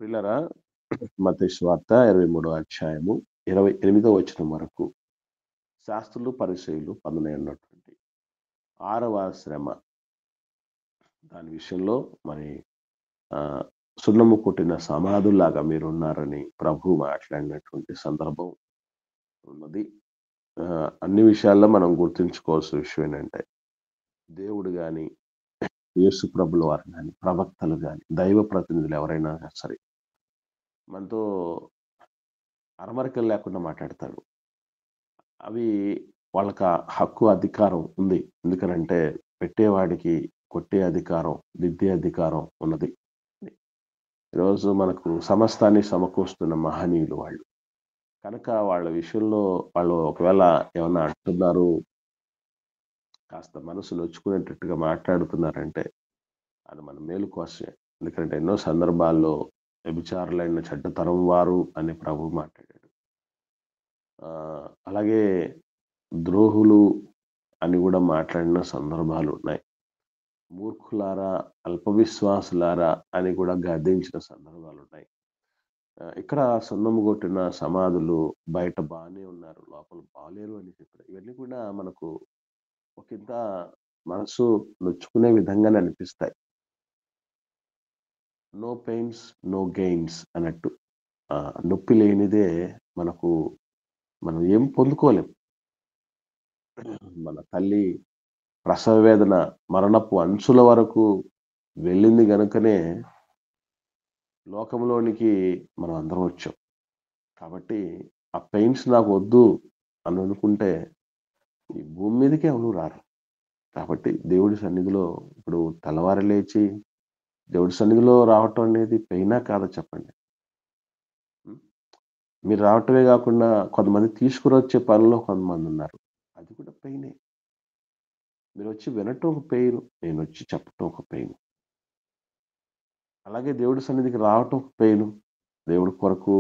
ప్రియులారా, మత్తయి సువార్త 23వ అధ్యాయము 28వ వచనం వరకు శాస్త్రులు పరిసయ్యులు పొందనైనటువంటి 6వ శ్రమ దాని విషయంలో మరి ఆహ్, సున్నము కొట్టిన సమాధుల్లాగా మీరున్నారని ప్రభువు మాట్లాడినటువంటి సందర్భం ఉన్నది. అన్ని విషయాల్లో మనం గుర్తుంచుకోవాల్సిన విషయం ఏంటంటే, దేవుడు గాని, యేసు ప్రభుల వారు గాని, ప్రవక్తలు గాని, దైవ ప్రతినిధులు ఎవరైనా సరే మనతో అరమరికలు లేకుండా మాట్లాడతారు. అవి వాళ్ళకి ఆ హక్కు, అధికారం ఉంది. ఎందుకనంటే పెట్టేవాడికి కొట్టే అధికారం, దిద్దే అధికారం ఉన్నది. ఈరోజు మనకు సమస్తాన్ని సమకూరుస్తున్న మహనీయులు వాళ్ళు. కనుక వాళ్ళ విషయంలో వాళ్ళు ఒకవేళ ఏమన్నా అంటున్నారు, కాస్త మనసు నొచ్చుకునేటట్టుగా మాట్లాడుతున్నారంటే అది మన మేలు కోసమే. ఎందుకంటే ఎన్నో సందర్భాల్లో వ్యభిచారులైన చెడ్డతరం వారు అని ప్రభువు మాట్లాడాడు. అలాగే ద్రోహులు అని గూడా మాట్లాడిన సందర్భాలున్నాయి. మూర్ఖులారా, అల్ప విశ్వాసులారా అని కూడా గద్దించిన సందర్భాలున్నాయి. ఇక్కడ సున్నము కొట్టిన సమాధులు బయట బానే ఉన్నారు, లోపల బాలేరు అని చెప్పారు. ఇవన్నీ కూడా మనకు ఒకంత మనసు నొచ్చుకునే విధంగానే అనిపిస్తాయి. నో పెయిన్స్, నో గెయిన్స్ అన్నట్టు. నొప్పి లేనిదే మనకు మనం ఏం పొందుకోలేం. మన తల్లి ప్రసవ వేదన మరణపు అంచుల వరకు వెళ్ళింది గనుకనే లోకంలోనికి మనం అందరం వచ్చాం. కాబట్టి ఆ పెయిన్స్ నాకు వద్దు అని అనుకుంటే ఈ భూమి మీదకే ఎవరు రారు. కాబట్టి దేవుడి సన్నిధిలో ఇప్పుడు తెల్లవారి లేచి దేవుడి సన్నిధిలో రావటం అనేది పెయినా కాదా చెప్పండి? హ్మ్. మీరు రావటమే గాకుండా కొంతమంది తీసుకొనొచ్చే పనిలో కొంతమందున్నారు. అది కూడా పెయినే. మీరొచ్చి వినటం ఒక పెయిను. నేనొచ్చి చెప్పటం ఒక పెయిను. అలాగే దేవుడి సన్నిధికి రావటం ఒక పెయిను. దేవుడి కొరకు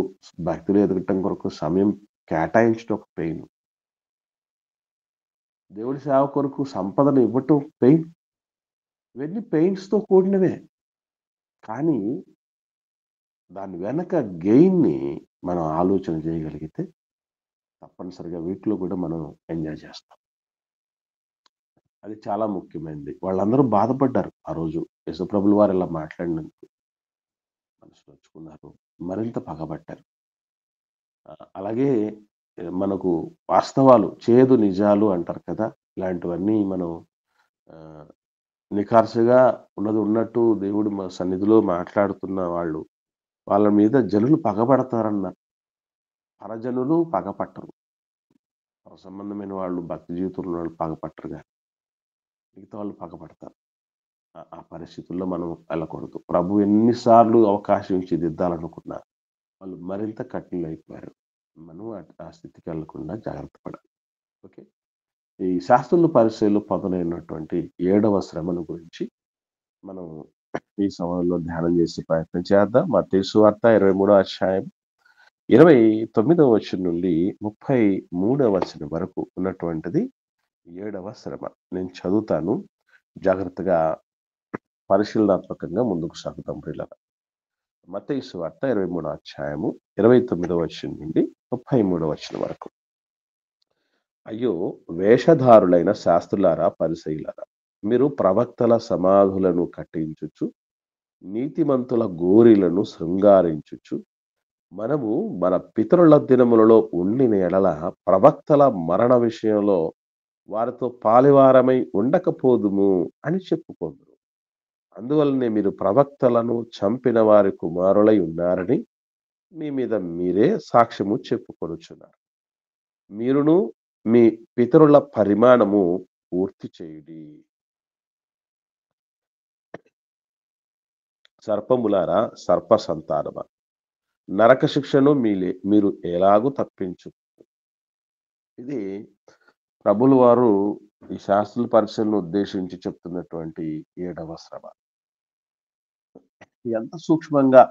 భక్తిలో ఎదగటం కొరకు సమయం కేటాయించడం ఒక పెయిను. దేవుడి సేవ కొరకు సంపదను ఇవ్వటం పెయిన్. ఇవన్నీ పెయిన్స్‌తో కూడినవే. కానీ దాని వెనక గెయిన్‌ని మనం ఆలోచన చేయగలిగితే తప్పనిసరిగా వీటిలో కూడా మనం ఎంజాయ్ చేస్తాం. అది చాలా ముఖ్యమైనది. వాళ్ళందరూ బాధపడ్డారు ఆ రోజు. యేసుప్రభుల వారు ఇలా మాట్లాడినందుకు. మనసు నొచ్చుకున్నారు. మరింత పగబట్టారు. అలాగే మనకు వాస్తవాలు, చేదు నిజాలు అంటారు కదా! ఇలాంటివన్నీ మనం ఆహ్, నిఖార్సుగా ఉన్నది ఉన్నట్టు దేవుడు మా సన్నిధిలో మాట్లాడుతున్న వాళ్ళు, వాళ్ళ మీద జనులు పగబడతారన్న. పరజనులు పగపట్టరు. పర సంబంధమైన వాళ్ళు, భక్తి జీవితంలో ఉన్నవాళ్ళు పగపట్టరు గాని, మిగతా వాళ్ళు పగపడతారు. ఆ పరిస్థితుల్లో మనం వెళ్ళకూడదు. ప్రభు ఎన్ని సార్లు అవకాశం ఇచ్చి దిద్దాలనుకున్నా, వాళ్ళు మరింత కఠినులైపోయారు. మనం ఆ స్థితికి వెళ్ళకుండా జాగ్రత్త పడాలి. ఓకే. ఈ శాస్త్రులు పరిచయలు పొదలైనటువంటి 7వ శ్రమను గురించి మనం ఈ సమయంలో ధ్యానం చేసే ప్రయత్నం చేద్దాం. మత్తయి సువార్త 23వ అధ్యాయం 29వ వచనం నుండి 33వ వచనం వరకు ఉన్నటువంటిది 7వ శ్రమ. నేను చదువుతాను. జాగ్రత్తగా పరిశీలనాత్మకంగా ముందుకు సాగుదాం ప్రియులారా. మత్తయి సువార్త 23వ అధ్యాయము 29వ వచనం నుండి 33వ వచనం వరకు. అయ్యో! వేషధారులైన శాస్త్రులారా, పరిసయ్యులారా, మీరు ప్రవక్తల సమాధులను కట్టించుచు, నీతిమంతుల గోరిలను శృంగారించుచు, మనము మన పితరుల దినములలో ఉండిన ఎడల ప్రవక్తల మరణ విషయంలో వారితో పాలివారమై ఉండకపోదుము అని చెప్పుకొందురు. అందువలనే మీరు ప్రవక్తలను చంపిన వారి కుమారులై ఉన్నారని మీ మీద మీరే సాక్ష్యము చెప్పుకొనుచున్నారు. మీరును మీ పితరుల పరిమాణము పూర్తి చేయుడి. సర్పములారా, సర్ప సంతానమా, నరక శిక్షను మీరు ఎలాగూ తప్పించు. ఇది ప్రభులు వారు ఈ శాస్త్రుల పరిచయలను ఉద్దేశించి చెప్తున్నటువంటి 7వ శ్రమ. ఎంత సూక్ష్మంగా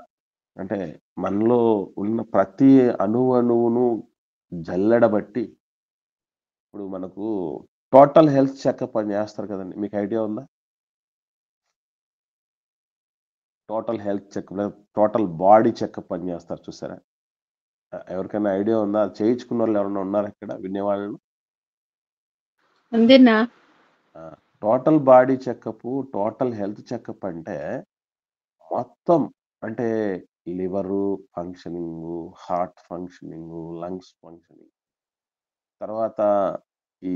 అంటే మనలో ఉన్న ప్రతి అణువును జల్లెడబట్టి ఇప్పుడు మనకు టోటల్ హెల్త్ చెకప్ అని చేస్తారు కదండీ! మీకు ఐడియా ఉందా? Total health checkup, total body checkup అని చేస్తారు చూసారా? ఎవరికైనా ఐడియా ఉందా? అది చేయించుకున్నోళ్ళు ఎవరైనా ఉన్నారా ఇక్కడ వినేవాళ్ళు? ఉందినా. Total body checkup, total health checkup అంటే మొత్తం అంటే liver functioning, heart functioning, lungs functioning, తర్వాత ఈ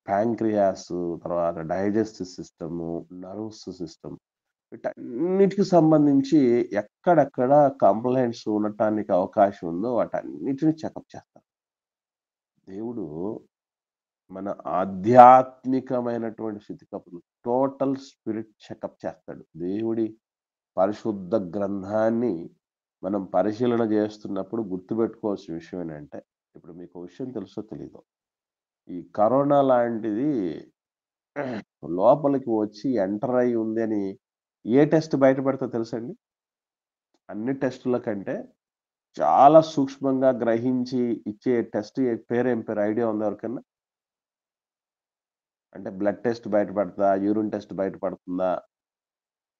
ప్యాంక్రియాస్, తర్వాత డైజెస్టివ్ సిస్టము, నర్వ్స్ సిస్టమ్, వీటన్నిటికి సంబంధించి ఎక్కడెక్కడ కంప్లైంట్స్ ఉండటానికి అవకాశం ఉందో వాటన్నిటిని చెకప్ చేస్తారు. దేవుడు మన ఆధ్యాత్మికమైనటువంటి స్థితిగతులు టోటల్ స్పిరిట్ చెకప్ చేస్తాడు. దేవుడి పరిశుద్ధ గ్రంథాన్ని మనం పరిశీలన చేస్తున్నప్పుడు గుర్తుపెట్టుకోవాల్సిన విషయం ఏంటంటే, ఇప్పుడు మీకు విషయం తెలుసో తెలీదో, ఈ కరోనా లాంటిది లోపలికి వచ్చి ఎంటర్ అయ్యి ఉంది అని ఏ టెస్ట్ బయటపడతో తెలుసండి? అన్ని టెస్టుల కంటే చాలా సూక్ష్మంగా గ్రహించి ఇచ్చే టెస్ట్ పేరేం పేరు ఐడియా ఉందా ఎవరికన్నా? అంటే బ్లడ్ టెస్ట్ బయటపడతా, యూరిన్ టెస్ట్ బయటపడుతుందా,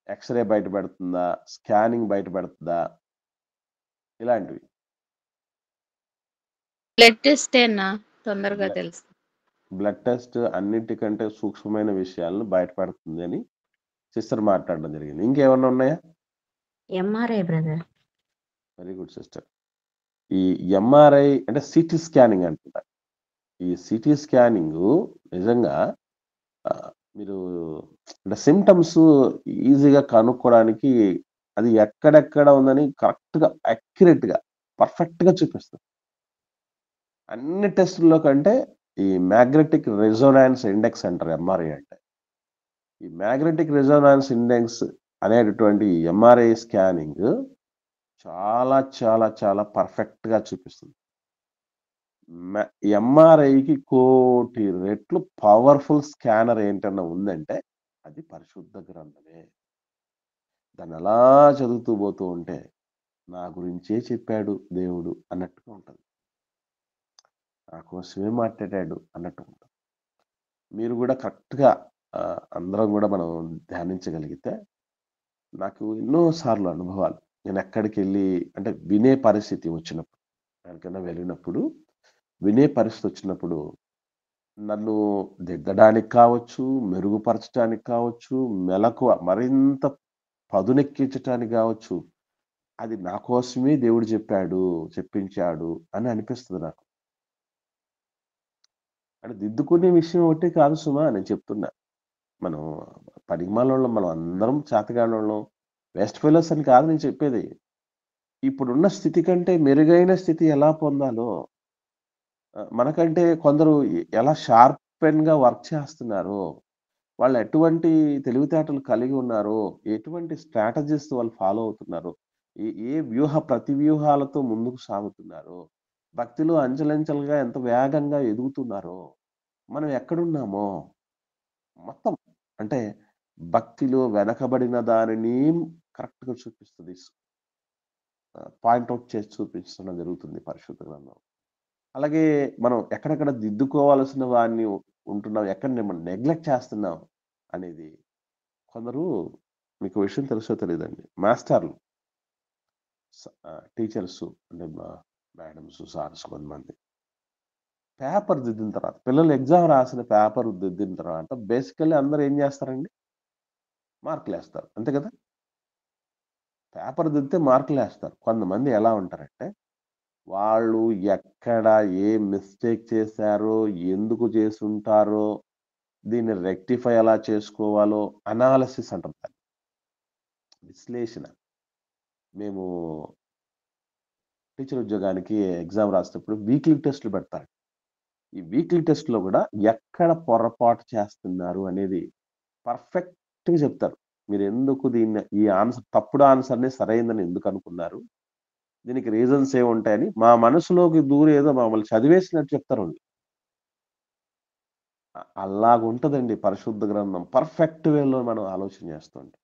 ఎక్స్‌రే బయటపడుతుందా, స్కానింగ్ బయటపడుతుందా? ఇలాంటివి. బ్లడ్ టెస్టేనా తొందరగా బ్ల తెలుసు. బ్లడ్ టెస్ట్ అన్నిటికంటే సూక్ష్మమైన విషయాలను బయటపడుతుంది అని సిస్టర్ మాట్లాడడం జరిగింది. ఇంకేమన్నా ఉన్నాయా? MRI brother. Very good sister. ఈ ఎంఆర్ఐ అంటే సిటీ స్కానింగ్ అంటుంటా. ఈ సిటీ స్కానింగు నిజంగా మీరు అంటే సింప్టమ్స్ ఈజీగా కనుక్కోవడానికి అది ఎక్కడెక్కడ ఉందని కరెక్ట్‌గా, యాక్యురేట్‌గా, పర్ఫెక్ట్‌గా చూపిస్తుంది. అన్ని టెస్టుల్లో కంటే ఈ మ్యాగ్నెటిక్ రెసొనాన్స్ ఇండెక్స్ అంటారు ఎంఆర్ఐ అంటే. ఈ మ్యాగ్నెటిక్ రెసొనాన్స్ ఇండెక్స్ అనేటటువంటి ఎంఆర్ఐ స్కానింగ్ చాలా, చాలా, చాలా పర్ఫెక్ట్‌గా చూపిస్తుంది. ఎంఆర్ఐకి కోటి రెట్లు పవర్‌ఫుల్ స్కానర్ ఏంటన్నా ఉందంటే అది పరిశుద్ధ గ్రంథమే. దాన్నలా చదువుతూ పోతూ ఉంటే, నా గురించే చెప్పాడు దేవుడు అన్నట్టుగా ఉంటది. నా కోసమే మాట్లాడాడు అన్నట్టు ఉంటది. మీరు గూడా కరెక్ట్‌గా అందరం గూడా మనం ధ్యానించగలిగితే, నాకు ఎన్నో సార్లు అనుభవాలు. నేనెక్కడికెళ్ళి అంటే వినే పరిస్థితి వచ్చినప్పుడు, ఎక్కడికైనా వెళ్ళినప్పుడు, వినే పరిస్థితి వచ్చినప్పుడు, నన్ను దిద్దడానికి కావచ్చు, మెరుగుపరచటానికి కావచ్చు, మెలకువ మరింత పదునెక్కించటానికి గావచ్చు, అది నా కోసమే దేవుడు చెప్పాడు, చెప్పించాడు అని అనిపిస్తది నాకు. అంటే దిద్దుకునే విషయం ఒకటే కాదు సుమా నేను చెప్తున్నా. మనం పనికిమాలోళ్ళం, మనం అందరం చేతగానోళ్ళం, వేస్ట్ ఫెలోస్ అని కాదు నేను చెప్పేది. ఇప్పుడున్న స్థితి కంటే మెరుగైన స్థితి ఎలా పొందాలో, మనకంటే కొందరు ఎలా షార్పెన్‌గా వర్క్ చేస్తున్నారో, వాళ్ళు ఎటువంటి తెలివితేటలు కలిగి ఉన్నారో, ఎటువంటి స్ట్రాటజీస్ వాళ్ళు ఫాలో అవుతున్నారో, ఏ ఏ ప్రతివ్యూహాలతో ముందుకు సాగుతున్నారో, భక్తిలో అంచెలంచెలుగా ఎంత వేగంగా ఎదుగుతున్నారో, మనం ఎక్కడున్నామో మొత్తం అంటే భక్తిలో వెనకబడిన దానిని కరెక్ట్‌గా చూపిస్తది. పాయింట్ ఔట్ చేసి చూపించడం జరుగుతుంది పరిశుద్ధ గ్రంథం. అలాగే మనం ఎక్కడెక్కడ దిద్దుకోవాల్సిన వాన్ని ఉంటున్నాం, ఎక్కడ మనం నెగ్లెక్ట్ చేస్తున్నాం అనేది కొందరు మీకు విషయం తెలుసో తెలీదండి. మాస్టర్లు టీచర్సు అంటే మేడమ్స్, సార్స్ కొంతమంది పేపర్ దిద్దిన తర్వాత పిల్లలు ఎగ్జామ్ రాసిన పేపర్ దిద్దిన తర్వాత బేసికల్లీ అందరూ ఏం చేస్తారండి? మార్కులేస్తారు. అంతే కదా! పేపర్ దిద్దితే మార్కులేస్తారు. కొంతమంది ఎలా ఉంటారంటే, వాళ్ళు ఎక్కడ ఏ మిస్టేక్ చేశారో, ఎందుకు చేసుంటారో, దీన్ని రెక్టిఫై ఎలా చేసుకోవాలో అనాలిసిస్ అంటారు దాన్ని. విశ్లేషణ. మేము టీచర్ ఉద్యోగానికి ఎగ్జామ్ రాసేటప్పుడు వీక్లీ టెస్ట్‌లు పెడతారు. ఈ వీక్లీ టెస్ట్‌లో గూడా ఎక్కడ పొరపాటు చేస్తున్నారు అనేది పర్ఫెక్ట్‌గా చెప్తారు. మీరెందుకు దీన్ని ఈ ఆన్సర్ తప్పుడు ఆన్సర్‌ని సరైందని ఎందుకనుకున్నారు? దీనికి రీజన్స్ ఏముంటాయని మా మనసులోకి దూరి ఏదో మమ్మల్ని చదివేసినట్టు చెప్తారోళ్ళు. అలాగుంటదండి పరిశుద్ధ గ్రంథం. పర్ఫెక్ట్ వేలో మనం ఆలోచన చేస్తుంటే.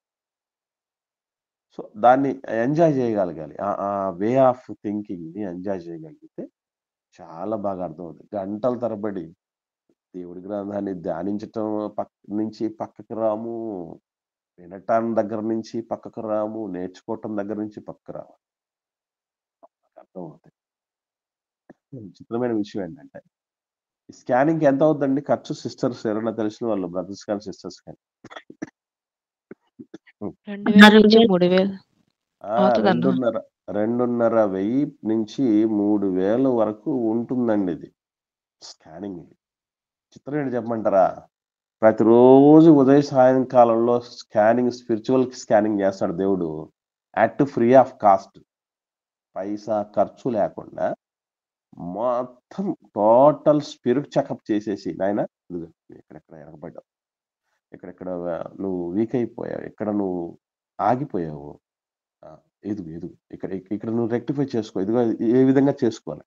సో, దాన్ని ఎంజాయ్ చేయగలగాలి. ఆ వే ఆఫ్ థింకింగ్‌ని ఎంజాయ్ చేయగలిగితే చాలా బాగా అర్థమవుతది. గంటల తరబడి దేవుడి గ్రంథాన్ని ధ్యానించటం నుంచి పక్కకి రాము. వినటం దగ్గర నుంచి పక్కకు రాము, నేర్చుకోవటం దగ్గర నుంచి పక్కకు రాము. అర్థమవుతుంది. విచిత్రమైన విషయం ఏంటంటే స్కానింగ్కి ఎంత అవుతుందండి ఖర్చు? సిస్టర్స్ ఎవరైనా తెలిసిన వాళ్ళు, బ్రదర్స్ కానీ సిస్టర్స్ కానీ? 2000 నుంచి 3000 అవుతుందన్న. 2,500 నుంచి 3,000 వరకు ఉంటుందండి ఇది స్కానింగ్. చిత్రం ఏంటి చెప్పమంటారా? ప్రతిరోజు సాయంకాలంలో స్కానింగ్, స్పిరిచువల్ స్కానింగ్ చేస్తాడు దేవుడు, అట్ ఫ్రీ ఆఫ్ కాస్ట్, పైసా ఖర్చు లేకుండా మొత్తం టోటల్ స్పిరిట్ చెకప్ చేసేసి, నాయన ఎక్కడెక్కడ ఎరగబడ్డావు, ఎక్కడెక్కడ నువ్వు వీక్ అయిపోయావు, ఎక్కడ నువ్వు ఆగిపోయావు, ఎదుగు ఇక్కడ నువ్వు రెక్టిఫై చేసుకో, ఇదిగో ఏ విధంగా చేసుకోవాలి,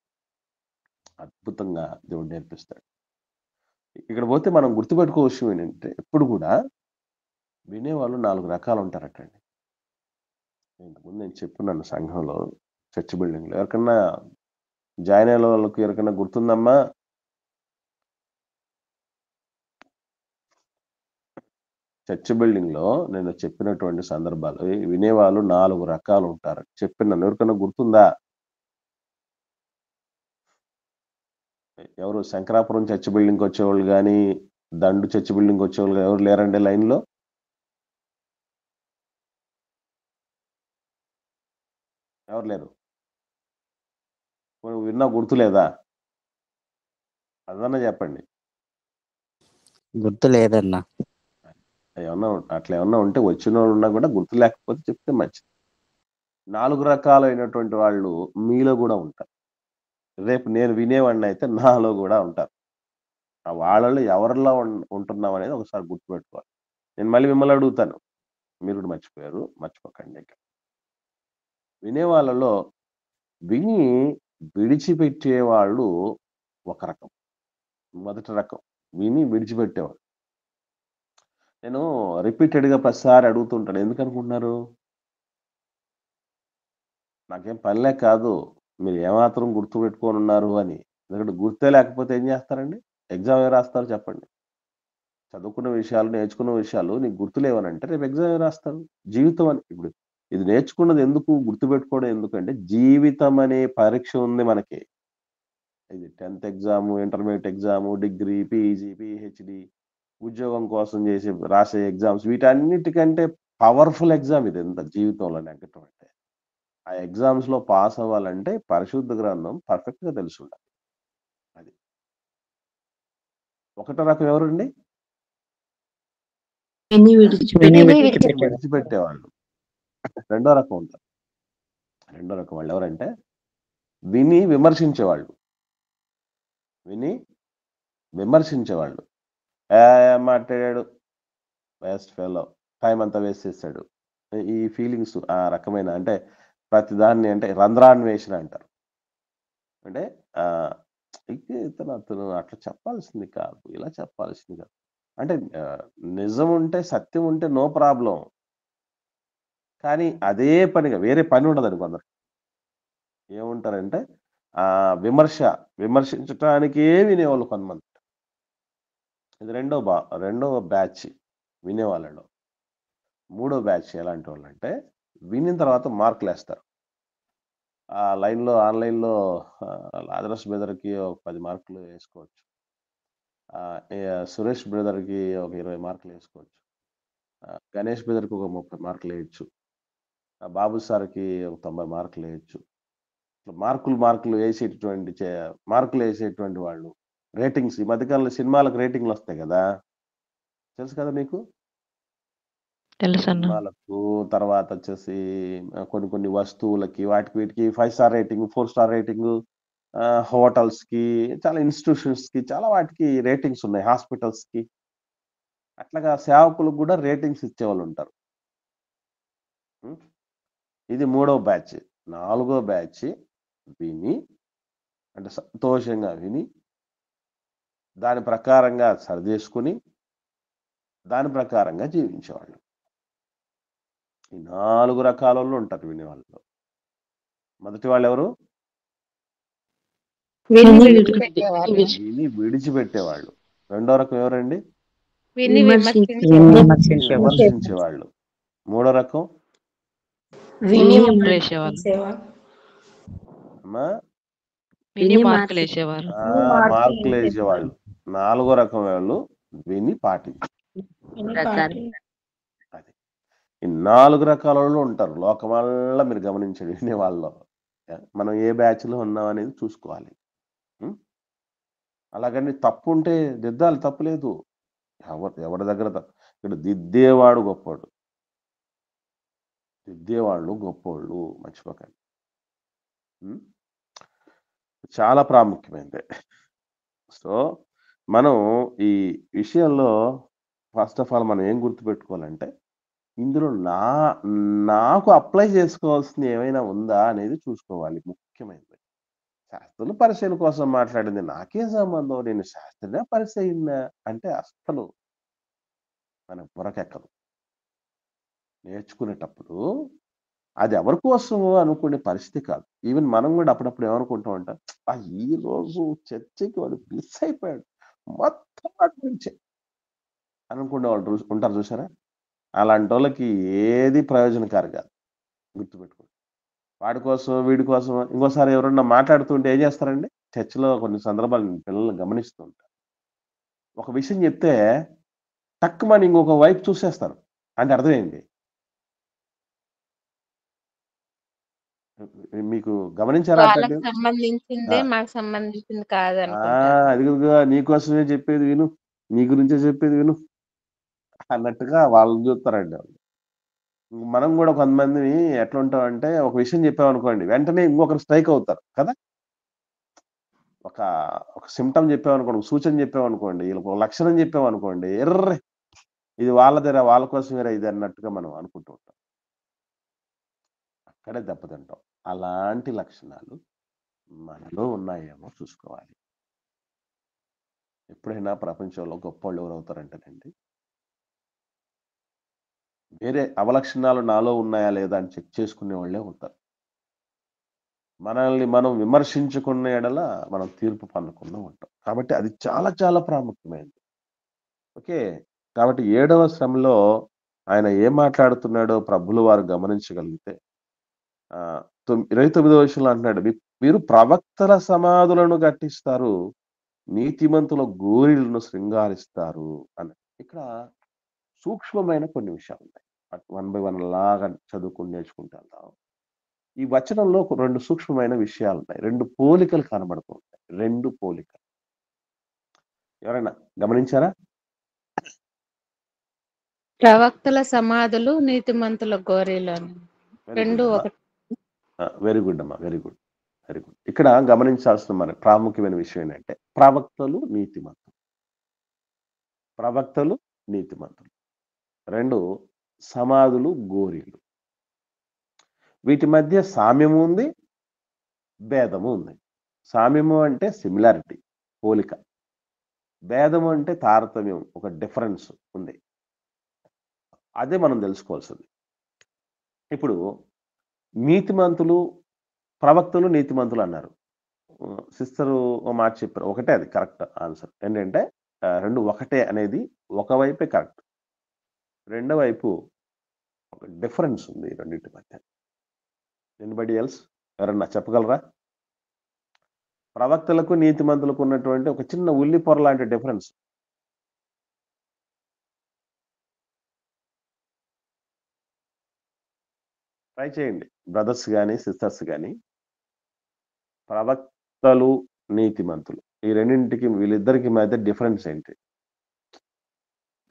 అద్భుతంగా దేవుడు నేర్పిస్తాడు. ఇక్కడ పోతే మనం గుర్తుపెట్టుకో విషయం ఏంటంటే ఎప్పుడు కూడా వినేవాళ్ళు 4 రకాలు ఉంటారటండి. ఇంతకుముందు నేను చెప్పున్నాను సంఘంలో, చర్చ్ బిల్డింగ్లో. ఎవరికన్నా జాయిన్ అయ్యే వాళ్ళకి ఎవరికైనా గుర్తుందమ్మా? చర్చ్ బిల్డింగ్లో నేను చెప్పినటువంటి సందర్భాలు, వినేవాళ్ళు 4 రకాలు ఉంటారు చెప్పినాను. ఎవరికైనా గుర్తుందా? ఎవరు శంకరాపురం చర్చ్ బిల్డింగ్కి వచ్చేవాళ్ళు కానీ, దండు చర్చ్ బిల్డింగ్కి వచ్చేవాళ్ళు ఎవరు లేరండి లైన్లో? ఎవరు లేరు? విన్నా గుర్తులేదా? అదన్నా చెప్పండి. గుర్తు లేదన్నా. ఏమన్నా అట్లా ఏమన్నా ఉంటే వచ్చిన వాళ్ళు ఉన్నా కూడా గుర్తు లేకపోతే చెప్తే మంచిది. 4 రకాలైనటువంటి వాళ్ళు మీలో కూడా ఉంటారు. రేపు నేను వినేవాడిని అయితే నాలో కూడా ఉంటారు. ఆ వాళ్ళలో ఎవరిలో ఉంటున్నాం అనేది ఒకసారి గుర్తుపెట్టుకోవాలి. నేను మళ్ళీ మిమ్మల్ని అడుగుతాను, మీరు కూడా మర్చిపోయారు, మర్చిపోకండి. వినే వాళ్ళలో విని విడిచిపెట్టే వాళ్ళు ఒక రకం, మొదటి రకం విని విడిచిపెట్టేవాళ్ళు. నేను రిపీటెడ్గా ప్రతిసారి అడుగుతుంటాను, ఎందుకు అనుకుంటున్నారు? నాకేం పనిలే కాదు, మీరు ఏమాత్రం గుర్తు పెట్టుకొని ఉన్నారు అని. ఎందుకంటే గుర్తే లేకపోతే ఏం చేస్తారండి? ఎగ్జామ్ ఏ రాస్తారు చెప్పండి? చదువుకున్న విషయాలు, నేర్చుకున్న విషయాలు నీకు గుర్తులేవనంటే రేపు ఎగ్జామ్ ఏ రాస్తారు? జీవితం అని, ఇప్పుడు ఇది నేర్చుకున్నది ఎందుకు, గుర్తుపెట్టుకోవడం ఎందుకంటే జీవితం అనే పరీక్ష ఉంది మనకి. ఇది 10th exam, intermediate exam, degree, PG, PhD, ఉద్యోగం కోసం రాసే ఎగ్జామ్స్, వీటన్నిటికంటే పవర్ఫుల్ ఎగ్జామ్ ఇది ఎంత జీవితంలో నెగ్గటం అంటే. ఆ ఎగ్జామ్స్ లో పాస్ అవ్వాలంటే పరిశుద్ధ గ్రంథం పర్ఫెక్ట్ గా తెలిసి ఉండాలి. అది ఒకటో రకం ఎవరండి? విడిచిపెట్టేవాళ్ళు. రెండో రకం ఉంటారు. రెండో రకం వాళ్ళు ఎవరంటే విని విమర్శించేవాళ్ళు. విని విమర్శించేవాళ్ళు. మాట్లాడాడు, వేస్ట్ ఫెలో, టైం అంతా వేస్ట్ చేశాడు, ఈ ఫీలింగ్స్, ఆ రకమైన, అంటే ప్రతిదాన్ని అంటే రంధ్రాన్వేషణ అంటారు. అంటే అతను అట్లా చెప్పాల్సింది కాదు, ఇలా చెప్పాల్సింది కాదు. అంటే నిజం ఉంటే, సత్యం ఉంటే నో ప్రాబ్లం, కానీ అదే పనిగా వేరే పని ఉండదు కొందరు. ఏముంటారంటే విమర్శించటానికే వినేవాళ్ళు కొంతమంది. ఇది రెండో బ్యాచ్ వినేవాళ్ళలో. మూడో బ్యాచ్ ఎలాంటి వాళ్ళు అంటే వినిన తర్వాత మార్కులు వేస్తారు. ఆ లైన్లో ఆన్లైన్లో లాజరస్ బ్రదర్కి ఒక 10 మార్కులు వేసుకోవచ్చు, సురేష్ బ్రదర్కి ఒక 20 మార్కులు వేసుకోవచ్చు, గణేష్ బ్రదర్కి ఒక 30 మార్కులు వేయచ్చు, బాబు సార్కి ఒక 90 మార్కులు వేయచ్చు. మార్కులు వేసేటువంటి వాళ్ళు. రేటింగ్స్, ఈ మధ్యకాలంలో సినిమాలకు రేటింగ్లు వస్తాయి కదా, తెలుసు కదా మీకు? సినిమాలకు, తర్వాత వచ్చేసి కొన్ని వస్తువులకి, వాటికి వీటికి 5 star rating, 4 star rating, hotels కి, చాలా ఇన్స్టిట్యూషన్స్ కి, చాలా వాటికి రేటింగ్స్ ఉన్నాయి, హాస్పిటల్స్ కి. అట్లాగా సేవకులకు కూడా రేటింగ్స్ ఇచ్చేవాళ్ళు ఉంటారు. ఇది మూడో బ్యాచ్. నాలుగో బ్యాచ్ విని, అంటే సంతోషంగా విని దాని ప్రకారంగా సరిచేసుకుని దాని ప్రకారంగా జీవించేవాళ్ళు. ఈ 4 రకాల వాళ్ళు ఉంటారు వినేవాళ్ళు. మొదటి వాళ్ళు ఎవరు? విని విడిచిపెట్టేవాళ్ళు. రెండో రకం ఎవరండి? విని విమర్శించేవాళ్ళు. మూడో రకం విని మార్కులు వేసేవాళ్ళు. అమ్మా విని మార్కులు వేసేవారు. మార్కులు వేసేవాళ్ళు. నాలుగో రకం వాళ్ళు విని పాటించారు. అది ఈ 4 రకాల వాళ్ళు ఉంటారు లోకం వల్ల. మీరు గమనించండి వినే వాళ్ళలో మనం ఏ బ్యాచ్ లో ఉన్నాం అనేది చూసుకోవాలి. అలాగని తప్పు ఉంటే దిద్దాలి, తప్పు లేదు. ఎవరి దగ్గర ఇక్కడ దిద్దేవాడు గొప్పోడు, దిద్దేవాళ్ళు గొప్పోళ్ళు, మర్చిపోకండి. చాలా ప్రాముఖ్యమైనది. సో మనం ఈ విషయంలో ఫస్ట్ ఆఫ్ ఆల్ మనం ఏం గుర్తుపెట్టుకోవాలంటే, ఇందులో నాకు అప్లై చేసుకోవాల్సింది ఏమైనా ఉందా అనేది చూసుకోవాలి. ముఖ్యమైనది. శాస్త్రులు పరిచయం కోసం మాట్లాడింది నాకేం సంబంధం, నేను శాస్త్రినా పరిచయినా అంటే అస్సలు మన బుర్రకెక్కదు. నేర్చుకునేటప్పుడు అది ఎవరి కోసమో అనుకునే పరిస్థితి కాదు. ఈవెన్ మనం కూడా అప్పుడప్పుడు ఏమనుకుంటాం అంట, ఈ రోజు చర్చకి వాడు మిస్ అయిపోయాడు, మొత్తం వాటి గురించే అనుకునే వాళ్ళు ఉంటారు చూసారా. అలాంటి వాళ్ళకి ఏది ప్రయోజనకారి కాదు. గుర్తుపెట్టుకోండి. వాడి కోసం వీడి కోసం. ఇంకోసారి ఎవరన్నా మాట్లాడుతుంటే ఏం చేస్తారండి, చర్చలో కొన్ని సందర్భాలు పిల్లల్ని గమనిస్తూ ఉంటారు. ఒక విషయం చెప్తే టక్కుమని ఇంకొక వైపు చూసేస్తారు. అంటే అర్థమైంది. మీకు గమనించారా? వాళ్ళకి సంబంధించిందే మాకు సంబంధించింది కాదనుకుంటారు. అది నీకోసమే చెప్పేది విను, నీ గురించే చెప్పేది విను అన్నట్టుగా వాళ్ళు చూస్తారండి. మనం కూడా కొంతమందిని ఎట్లా ఉంటామంటే, ఒక విషయం చెప్పామనుకోండి వెంటనే ఇంకొకరు స్ట్రైక్ అవుతారు కదా. ఒక సిమ్టమ్ చెప్పామనుకోండి, ఒక సూచన చెప్పామనుకోండి, వీళ్ళకి ఒక లక్షణం చెప్పామనుకోండి, ఎర్రే ఇది వాళ్ళదేరా, వాళ్ళ కోసమేరా ఇది అన్నట్టుగా మనం అనుకుంటూ ఉంటాం. అక్కడే దెబ్బతింటాం. అలాంటి లక్షణాలు మనలో ఉన్నాయేమో చూసుకోవాలి. ఎప్పుడైనా ప్రపంచంలో గొప్పవాళ్ళు ఎవరవుతారంటేనండి, వేరే అవలక్షణాలు నాలో ఉన్నాయా లేదా అని చెక్ చేసుకునే వాళ్ళే ఉంటారు. మనల్ని మనం విమర్శించుకున్న ఎడల మనం తీర్పు పొందకుండా ఉంటాం. కాబట్టి అది చాలా చాలా ప్రాముఖ్యమైనది. ఓకే. కాబట్టి 7వ శ్రమలో ఆయన ఏం మాట్లాడుతున్నాడో ప్రభులు వారు గమనించగలిగితే 29వ వచనంలో అంటున్నాడు, మీరు ప్రవక్తల సమాధులను కట్టిస్తారు, నీతిమంతుల గోరిలను శృంగారిస్తారు అని. ఇక్కడ సూక్ష్మమైన కొన్ని విషయాలు ఉన్నాయి. 1 by 1 లాగా చదువుకుని నేర్చుకుంటూ వెళ్తాం. ఈ వచనంలో 2 సూక్ష్మమైన విషయాలు ఉన్నాయి. 2 పోలికలు కనబడుతూ ఉంటాయి. 2 పోలికలు ఎవరైనా గమనించారా? ప్రవక్తల సమాధులు, నీతిమంతుల గోరీలు. వెరీ గుడ్ అమ్మా, వెరీ గుడ్, వెరీ గుడ్. ఇక్కడ గమనించాల్సిన మన ప్రాముఖ్యమైన విషయం ఏంటంటే, ప్రవక్తలు నీతిమంతులు, ప్రవక్తలు నీతిమంతులు. 2 సమాధులు గోరీలు. వీటి మధ్య సామ్యము ఉంది, భేదము ఉంది. సామ్యము అంటే సిమిలారిటీ, పోలిక. భేదము అంటే తారతమ్యం, ఒక డిఫరెన్స్ ఉంది. అదే మనం తెలుసుకోవాల్సింది. ఇప్పుడు నీతిమంతులు, ప్రవక్తలు నీతిమంతులు అన్నారు. సిస్టరు ఒక మాట చెప్పారు, ఒకటే అది కరెక్ట్ ఆన్సర్. ఏంటంటే 2 ఒకటే అనేది ఒకవైపే కరెక్ట్. రెండో వైపు ఒక డిఫరెన్స్ ఉంది రెండింటి మధ్య. ఎనీబడి ఎల్స్ ఎవరన్నా చెప్పగలరా? ప్రవక్తలకు నీతిమంతులకు ఉన్నటువంటి ఒక చిన్న ఉల్లి పొర లాంటి డిఫరెన్స్. ట్రై చేయండి బ్రదర్స్ కానీ సిస్టర్స్ కానీ. ప్రవక్తలు నీతిమంతులు, ఈ రెండింటికి వీళ్ళిద్దరికి మధ్య డిఫరెన్స్ ఏంటి?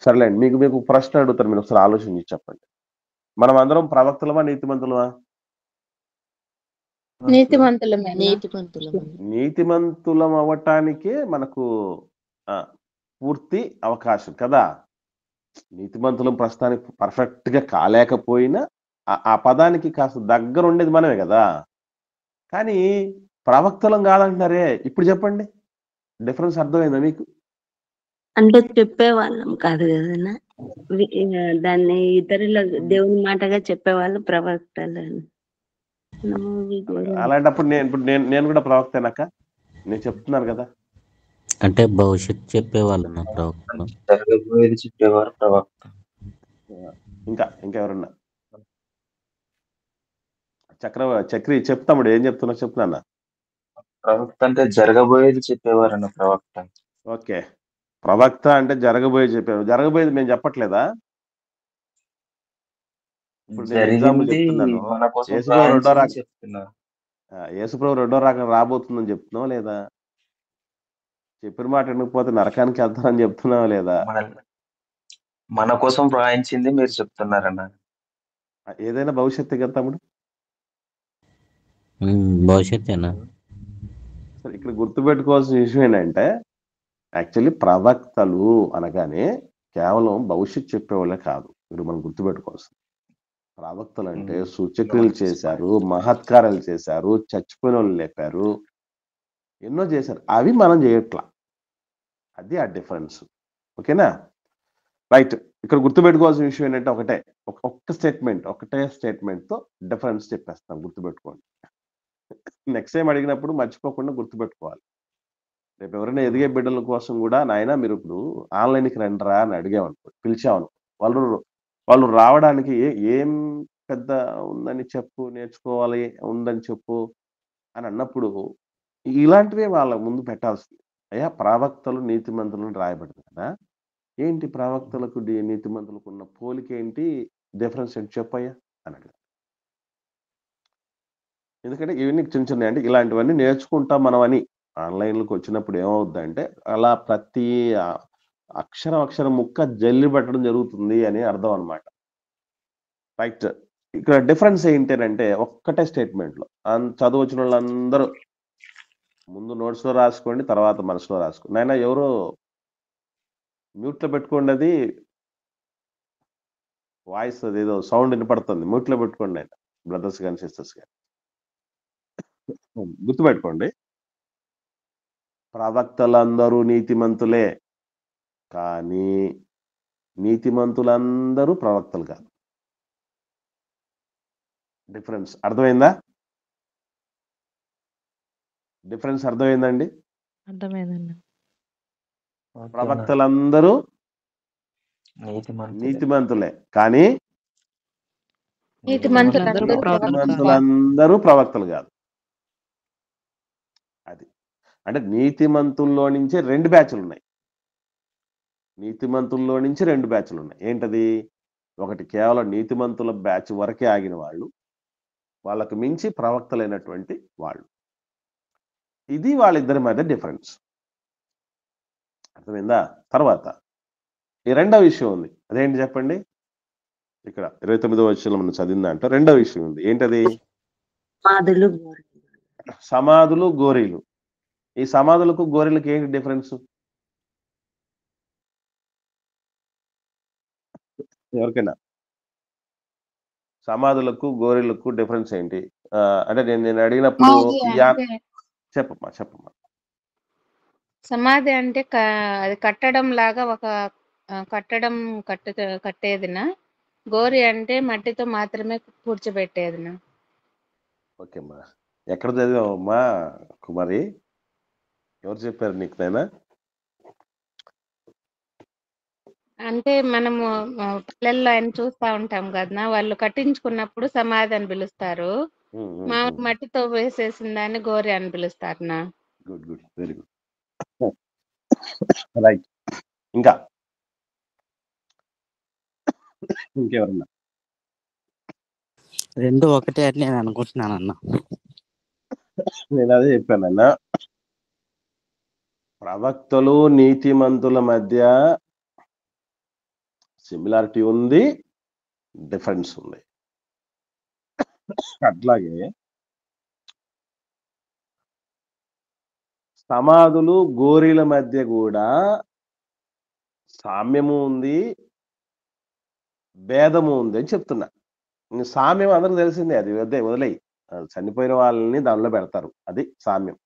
సర్లేండి, మీకు ప్రశ్న అడుగుతారు, మీరు ఒకసారి ఆలోచించి చెప్పండి. మనం అందరం ప్రవక్తలమా నీతిమంతులమా? నీతిమంతులం అవ్వటానికే మనకు పూర్తి అవకాశం కదా. నీతిమంతులం ప్రస్తుతానికి పర్ఫెక్ట్ గా కాలేకపోయినా ఆ పదానికి కాస్త దగ్గర ఉండేది మనమే కదా. కానీ ప్రవక్తలం కాదంటున్నారే, ఇప్పుడు చెప్పండి, డిఫరెన్స్ అర్థమైందా మీకు? అంటే చెప్పేవాళ్ళం కాదు కదన్నా, దాన్ని ఇతరుల దేవుని మాటగా చెప్పేవాళ్ళు ప్రవక్తలు. అలాంటప్పుడు నేను కూడా ప్రవక్తేనాక? నేను చెప్తున్నాను కదా. అంటే భవిష్యత్తు చెప్పేవాళ్ళు ప్రవక్త, చెప్పేవారు ప్రవక్త. ఇంకా ఎవరన్నా చక్రి చెప్తాముడు ఏం చెప్తున్నా చెప్తున్నా. ప్రవక్త అంటే జరగబోయేది చెప్పేవారన్న ప్రవక్త. ఓకే, ప్రవక్త అంటే జరగబోయేది చెప్పారు. జరగబోయేది మేము చెప్పట్లేదా? ఇప్పుడు నేను ఎగ్జాంపుల్ జరిగింది చెప్తున్నాను. మన కోసం యేసుప్రభు రెండో రాయించింది రాక చెప్తున్నారు. యేసుప్రభు రెండో రాక రాబోతుందని చెప్తున్నావు లేదా? చెప్పిన మాట వినకపోతే నరకానికి వెళ్తానని చెప్తున్నావా లేదా? మన కోసం రాయించింది మీరు చెప్తున్నారన్న. ఏదైనా భవిష్యత్తు కదా తమ్ముడు. భవిష్యత్తేనా? సరే, ఇక్కడ గుర్తుపెట్టుకోవాల్సిన విషయం ఏంటంటే యాక్చువల్లీ ప్రవక్తలు అనగానే కేవలం భవిష్యత్తు చెప్పేవాళ్ళే కాదు. ఇప్పుడు మనం గుర్తుపెట్టుకోవాల్సింది, ప్రవక్తలు అంటే సూచక్రియలు చేశారు, మహత్కారాలు చేశారు, చచ్చిపోయిన వాళ్ళు లేపారు, ఎన్నో చేశారు. అవి మనం చేయట్లా. అది ఆ డిఫరెన్స్. ఓకేనా? రైట్. ఇక్కడ గుర్తుపెట్టుకోవాల్సిన విషయం ఏంటంటే ఒకటే స్టేట్మెంట్తో డిఫరెన్స్ చెప్పేస్తాం. గుర్తుపెట్టుకోండి. నెక్స్ట్ టైం అడిగినప్పుడు మర్చిపోకుండా గుర్తుపెట్టుకోవాలి. రేపు ఎవరైనా ఎదిగే బిడ్డల కోసం కూడా, నాయన మీరు ఇప్పుడు ఆన్లైన్కి రండిరా అని అడిగామనుకో, పిలిచామను, వాళ్ళు రావడానికి ఏం పెద్ద ఉందని చెప్పు, నేర్చుకోవాలి ఉందని చెప్పు అని అన్నప్పుడు ఇలాంటివే వాళ్ళ ముందు పెట్టాల్సింది. అయ్యా ప్రవక్తలు నీతిమంతులను రాయబడింది కదా, ఏంటి ప్రవక్తలకు నీతిమంతులకు ఉన్న పోలిక ఏంటి, డిఫరెన్స్ ఏంటి చెప్పయ్యా అని అడిగారు. ఎందుకంటే ఇవన్నీ చిన్న చిన్న అంటే ఇలాంటివన్నీ నేర్చుకుంటాం మనం అని. ఆన్లైన్లోకి వచ్చినప్పుడు ఏమవుద్దంటే అలా ప్రతి అక్షరం ముక్క జల్లి పెట్టడం జరుగుతుంది అని అర్థం అనమాట. రైట్. ఇక్కడ డిఫరెన్స్ ఏంటంటే ఒక్కటే స్టేట్మెంట్లో చదువు వచ్చిన వాళ్ళందరూ ముందు నోట్స్లో రాసుకోండి, తర్వాత మనసులో రాసుకోండి. నాయన ఎవరో మ్యూట్లో పెట్టుకోండి, అది వాయిస్ అదేదో సౌండ్ వినపడుతుంది, మ్యూట్లో పెట్టుకోండి ఆయన, బ్రదర్స్ కానీ సిస్టర్స్ కానీ. గుర్తుపెట్టుకోండి, ప్రవక్తలందరూ నీతిమంతులే, కానీ నీతిమంతులందరూ ప్రవక్తలు కాదు. డిఫరెన్స్ అర్థమైందా? డిఫరెన్స్ అర్థమైందండి? అర్థమైందండి. ప్రవక్తలందరూ నీతిమంతులే, కానీ నీతిమంతులందరూ ప్రవక్తలు కాదు. అది అంటే నీతిమంతుల్లో నుంచే రెండు బ్యాచ్లు ఉన్నాయి. నీతిమంతుల్లో నుంచి రెండు బ్యాచ్లు ఉన్నాయి. ఏంటది? ఒకటి కేవలం నీతిమంతుల బ్యాచ్ వరకే ఆగిన వాళ్ళు, వాళ్ళకు మించి ప్రవక్తలైనటువంటి వాళ్ళు. ఇది వాళ్ళిద్దరి మధ్య డిఫరెన్స్. అర్థమైందా? తర్వాత ఈ రెండో విషయం ఉంది, అదేంటి చెప్పండి. ఇక్కడ 29వ వచనంలో మనం చదివిందంటే రెండో విషయం ఉంది. ఏంటది? సమాధులు గోరీలు. ఈ సమాధులకు గోరీలకు ఏంటి డిఫరెన్స్? ఎవరికైనా సమాధులకు గోరీలకు డిఫరెన్స్ ఏంటి? అంటే నేను అడిగినప్పుడు చెప్పమ్మా. సమాధి అంటే అది కట్టడం లాగా ఒక కట్టడం కట్టేదినా, గోరి అంటే మట్టితో మాత్రమే పూడ్చబెట్టేదినా? ఓకేమ్మా, ఎక్కడ చదివావమ్మా కుమారి? ఎవరు చెప్పారు నీకు నాయనా? అంటే మనము పల్లెల్లో ఆయన చూస్తా ఉంటాం కదా, వాళ్ళు కట్టించుకున్నప్పుడు సమాధి అని పిలుస్తారు, మట్టితో వేసేసిన దాన్ని గోరి అని పిలుస్తారనా? Good, very good, right. ఇంకెవరన్నా? రెండు ఒకటే అని నేను అనుకుంటున్నానన్నా. నేను అదే చెప్పానన్నా, ప్రవక్తలు నీతిమంతుల మధ్య సిమిలారిటీ ఉంది, డిఫరెన్స్ ఉంది. అట్లాగే సమాధులు గోరీల మధ్య కూడా సామ్యము ఉంది, భేదము ఉంది అని చెప్తున్నా. సామ్యం అందరికి తెలిసిందే, అది వదిలేయి. చనిపోయిన వాళ్ళని దానిలో పెడతారు, అది సామ్యం.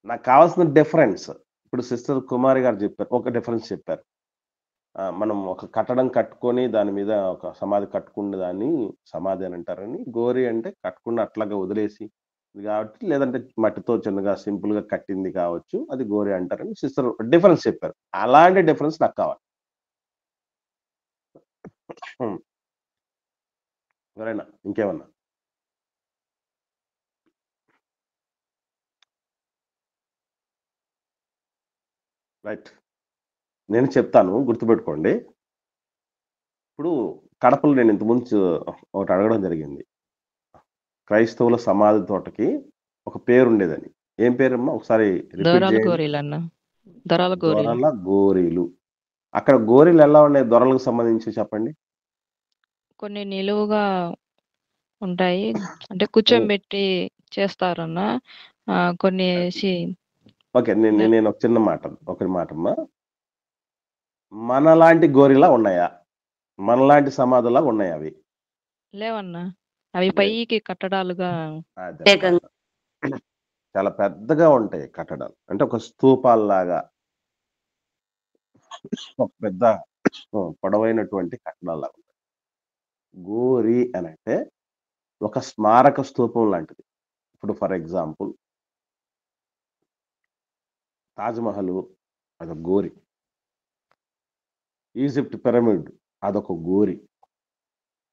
నాకు కావాల్సిన డిఫరెన్స్ ఇప్పుడు సిస్టర్ కుమారి గారు చెప్పారు, ఒక డిఫరెన్స్ చెప్పారు. మనం ఒక కట్టడం కట్టుకొని దాని మీద ఒక సమాధి కట్టుకునే దాన్ని సమాధి అని అంటారని, గోరి అంటే కట్టుకున్న అట్లాగా వదిలేసి కాబట్టి, లేదంటే మట్టితో చిన్నగా సింపుల్ గా కట్టింది కావచ్చు, అది గోరి అంటారని సిస్టర్ డిఫరెన్స్ చెప్పారు. అలాంటి డిఫరెన్స్ నాకు కావాలి. ఎవరైనా ఇంకేమన్నా? రైట్. నేను చెప్తాను, గుర్తుపెట్టుకోండి. ఇప్పుడు కడపలో నేను ఇంతకుముందు ఒకటి అడగడం జరిగింది. క్రైస్తవుల సమాధి తోటకి ఒక పేరుండేదని. ఏం పేరమ్మా? ఒకసారి రిపీట్ దొరల చేయండి. గోరీలన్న. దొరల గోరీలు. దొరల గోరీలు. అక్కడ గోరీలు ఎలా ఉన్నాయి దొరలకు సంబంధించి చెప్పండి? కొన్ని నిలువుగా ఉంటాయి. అంటే ఓ, కూర్చోబెట్టి చేస్తారన్న. కొన్ని ఓకే. నేను ఒక చిన్న మాట, ఒక మాటమ్మా. మనలాంటి గోరిలా ఉన్నాయా? మనలాంటి సమాధులా ఉన్నాయా అవి? లేవన్నా. అవి లేవు. పైకి కట్టడాలుగా అదన్నమాట. ఏకంగా చాలా పెద్దగా ఉంటాయి కట్టడాలు. అంటే ఒక స్తూపాల్లాగా ఒక పెద్ద పొడవైనటువంటి కట్టడాల్లాగా ఉంటాయి. గోరి అని అంటే ఒక స్మారక స్తూపం లాంటిది. ఇప్పుడు ఫర్ ఎగ్జాంపుల్ తాజ్‌మహల్ అదొక గోరి. ఈజిప్ట్ పిరమిడ్ అదొక గోరి.